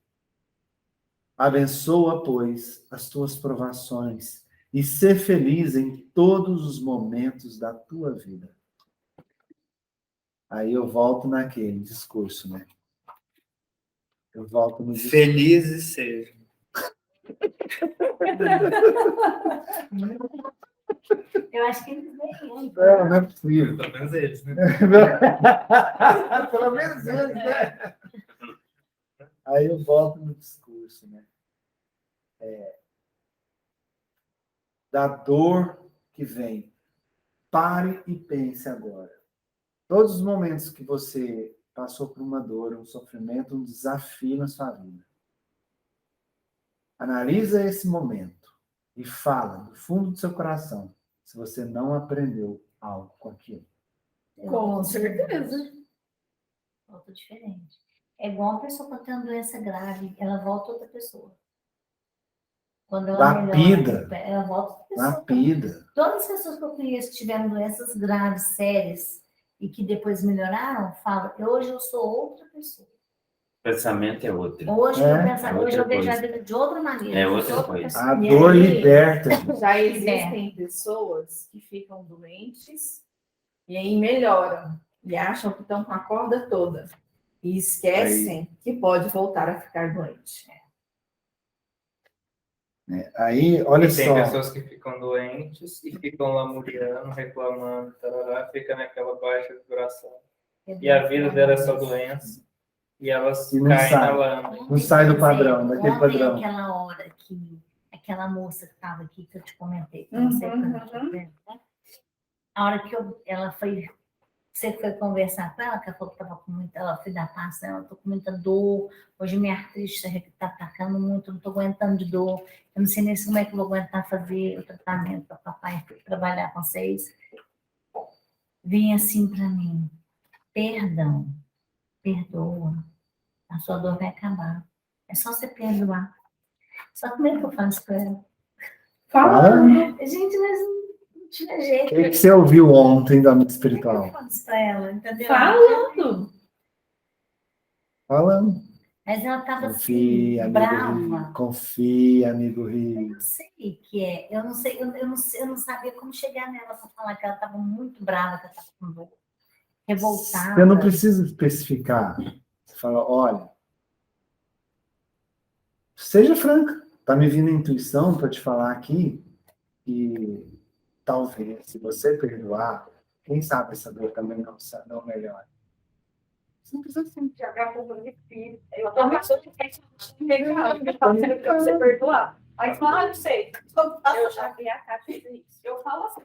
Abençoa, pois, as tuas provações e ser feliz em todos os momentos da tua vida. Aí eu volto naquele discurso, né? Eu volto no discurso. Felizes sejam. Eu acho que eles veem. Não é possível. Pelo menos eles, né? Pelo menos eles, né? Aí eu volto no discurso, né? Da dor que vem. Pare e pense agora. Todos os momentos que você passou por uma dor, um sofrimento, um desafio na sua vida. Analisa esse momento e fala do fundo do seu coração se você não aprendeu algo com aquilo. Com certeza. Volta diferente. É igual uma pessoa que está tendo doença grave, ela volta outra pessoa. Quando ela Lapida. melhora, ela volta outra pessoa. Lapida. Todas as pessoas que eu conheço que tiveram doenças graves, sérias, e que depois melhoraram, falam, hoje eu sou outra pessoa. O pensamento é outro. Hoje É, eu penso, é hoje eu outra vejo a coisa. vida de outra maneira. É eu outra sou coisa. pessoa. A E dor aí, liberta, gente. Já existem pessoas que ficam doentes e aí melhoram e acham que estão com a corda toda e esquecem que pode voltar a ficar doente. Aí, olha E tem só. pessoas que ficam doentes e ficam lamuriando, reclamando, tarará, fica naquela baixa vibração. E a vida dela é só doença. E elas E não caem sai. na lama. Não sai do padrão, daquele Ontem, padrão. aquela hora que aquela moça que estava aqui, que eu te comentei, que eu não sei quando eu tô vendo, né? A hora que ela foi você foi conversar com ela, que ela falou que estava com muita, ela foi dar passo, ela tô com muita dor, hoje minha artrite está atacando muito, eu não estou aguentando de dor, eu não sei nem como é que eu vou aguentar fazer o tratamento para papai trabalhar com vocês. Vem assim para mim, perdão, perdoa, a sua dor vai acabar, é só você perdoar. Só que como é que eu faço com ela? Fala. Gente, mas não tinha jeito. O que você ouviu ontem da amiga Como é espiritual? que eu faço pra ela, entendeu? Falando. Falando. Mas ela estava assim, Confia, amigo brava. Rio. Confia, amigo Eu Rio. não sei o que é. Eu não sabia como chegar nela para falar que ela estava muito brava, que ela estava com dor, revoltada. Você não precisa especificar. Você fala, olha, seja franca. Tá me vindo a intuição para te falar aqui que talvez, se você perdoar, quem sabe essa dor também não melhora. Simples assim. Eu tô pensando que você perdoar. Aí você fala, não sei. Eu já vi a Cátia fazer isso. Eu falo assim.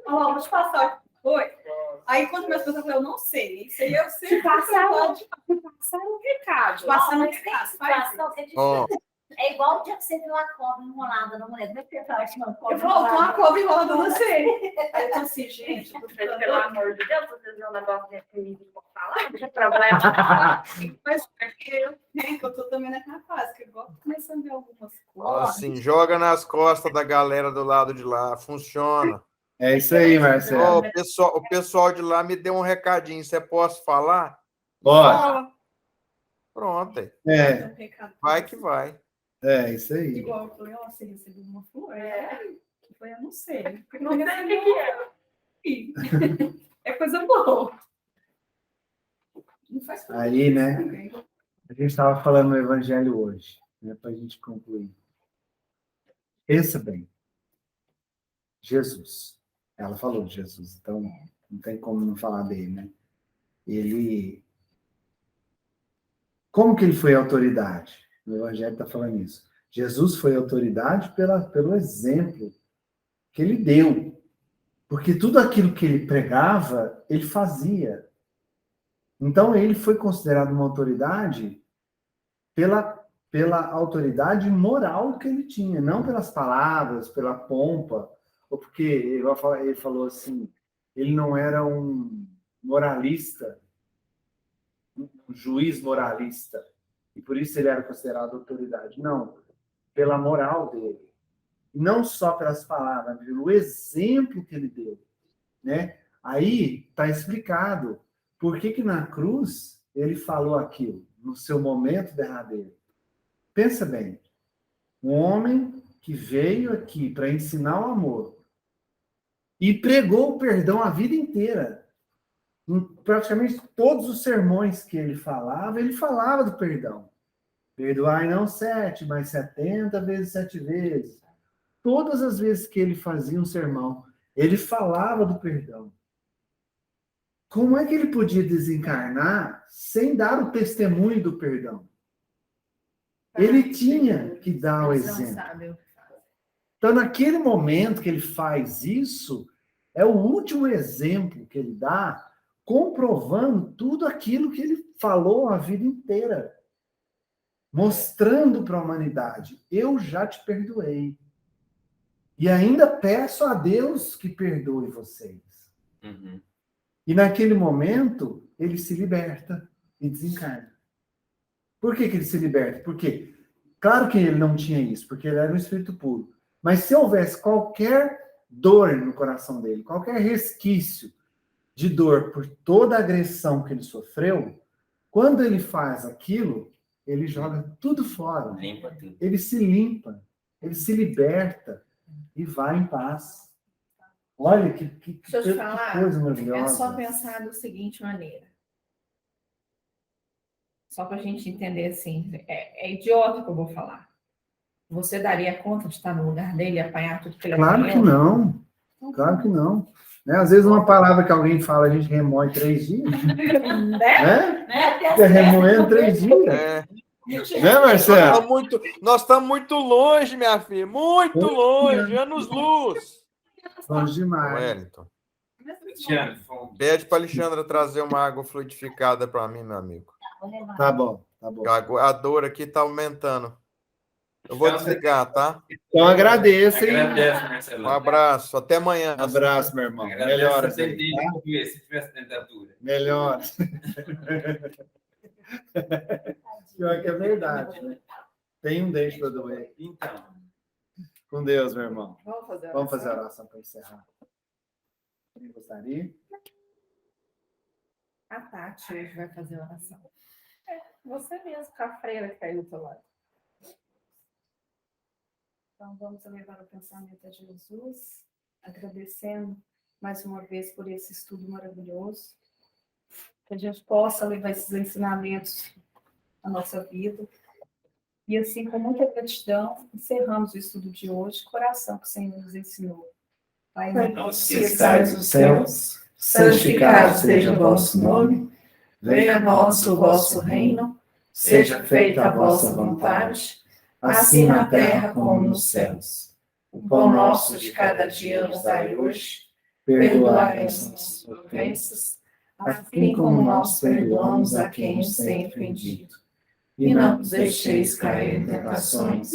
Ó, vou te passar. Oi. Aí quando minhas pessoas falam, eu não sei. Isso aí eu sei. Passar um recado. Passar um recado. Faz isso. Ó, É igual o dia que você viu a cobra enrolada na mulher. Como é que você fala que uma cobra Eu falo, tô uma enrolada? cobra enrolada, não sei. Aí eu tô assim, gente, Pelo amor de Deus, vocês não negócio desse livro pra falar, não tem problema. mas é que eu tô também naquela fase, que eu gosto começando a ver algumas coisas. assim, joga nas costas da galera do lado de lá. Funciona. É isso aí, Ó, Marcelo. o pessoal de lá me deu um recadinho. Você posso falar? Bora. Fala. Pronto. aí. É, Um recado. Vai que vai. é isso aí. Igual eu falei, ó, você recebeu uma flor? Que foi, eu não sei. Não sei o que é. É coisa boa. Não faz coisa Aí, né? também. A gente estava falando no Evangelho hoje, né, para a gente concluir. Pensa bem. Jesus. Ela falou de Jesus, então não tem como não falar dele, né? Ele. Como que ele foi autoridade? O Evangelho está falando isso. Jesus foi autoridade pelo exemplo que ele deu. Porque tudo aquilo que ele pregava, ele fazia. Então, ele foi considerado uma autoridade pela autoridade moral que ele tinha, não pelas palavras, pela pompa, ou porque ele falou assim, ele não era um moralista, um juiz moralista, e por isso ele era considerado autoridade. Não, pela moral dele. Não só pelas palavras, pelo exemplo que ele deu, né? Aí está explicado por que na cruz ele falou aquilo, no seu momento derradeiro. Pensa bem, um homem que veio aqui para ensinar o amor e pregou o perdão a vida inteira. Em praticamente todos os sermões que ele falava do perdão. Perdoai não 7, mas 70 vezes 7 vezes. Todas as vezes que ele fazia um sermão, ele falava do perdão. Como é que ele podia desencarnar sem dar o testemunho do perdão? Ele tinha que dar o exemplo. Então, naquele momento que ele faz isso, é o último exemplo que ele dá, comprovando tudo aquilo que ele falou a vida inteira. Mostrando para a humanidade, eu já te perdoei. E ainda peço a Deus que perdoe vocês. Uhum. E naquele momento, ele se liberta e desencarna. Por que ele se liberta? Porque, claro que ele não tinha isso, porque ele era um espírito puro. Mas se houvesse qualquer dor no coração dele, qualquer resquício de dor por toda a agressão que ele sofreu, quando ele faz aquilo, ele joga tudo fora. Limpa tudo. Ele se limpa, ele se liberta e vai em paz. Olha que Deixa eu te falar, coisa maravilhosa. é só pensar da seguinte maneira. Só para a gente entender assim, é idiota que eu vou falar. Você daria conta de estar no lugar dele e apanhar tudo que ele Claro apanhou? que não. Claro que não. Né? Às vezes uma palavra que alguém fala, a gente remoe 3 dias. Né? Fica remoendo 3 dias. É. Né, Marcelo? Nós estamos muito longe, minha filha. Muito longe. Anos-luz. Longe demais. Wellington. Cristiano, fome. Pede para Alexandra trazer uma água fluidificada para mim, meu amigo. Vou levar. Tá bom, tá bom. A dor aqui está aumentando. Eu vou desligar, tá? Então agradeço, hein? Agradece, Um Marcelão. abraço. Até amanhã. Um abraço, meu irmão. Agradece Melhoras a aí, dele tá? por ver se tivesse dentadura. Melhoras. Pior que é verdade, né? Tem um dente para doer. Então. Com Deus, meu irmão. Vamos fazer a Vamos oração? fazer a oração para encerrar. Quem gostaria? A Tati hoje vai fazer a oração. Você mesmo, com a freira que caiu do teu lado. Então, vamos levar o pensamento a Jesus, agradecendo mais uma vez por esse estudo maravilhoso, que a gente possa levar esses ensinamentos à nossa vida. E assim, com muita gratidão, encerramos o estudo de hoje, coração que o Senhor nos ensinou. Pai nosso Que estais nos céus, santificado seja o vosso nome. Venha a nós o vosso reino. Seja feita a vossa vontade, assim na terra como nos céus. O pão nosso de cada dia nos dai hoje. Perdoai as nossas ofensas, assim como nós perdoamos a quem nos tem ofendido. E não nos deixeis cair em tentações,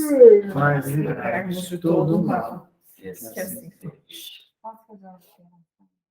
mas livrai-nos de todo o mal. Que assim seja.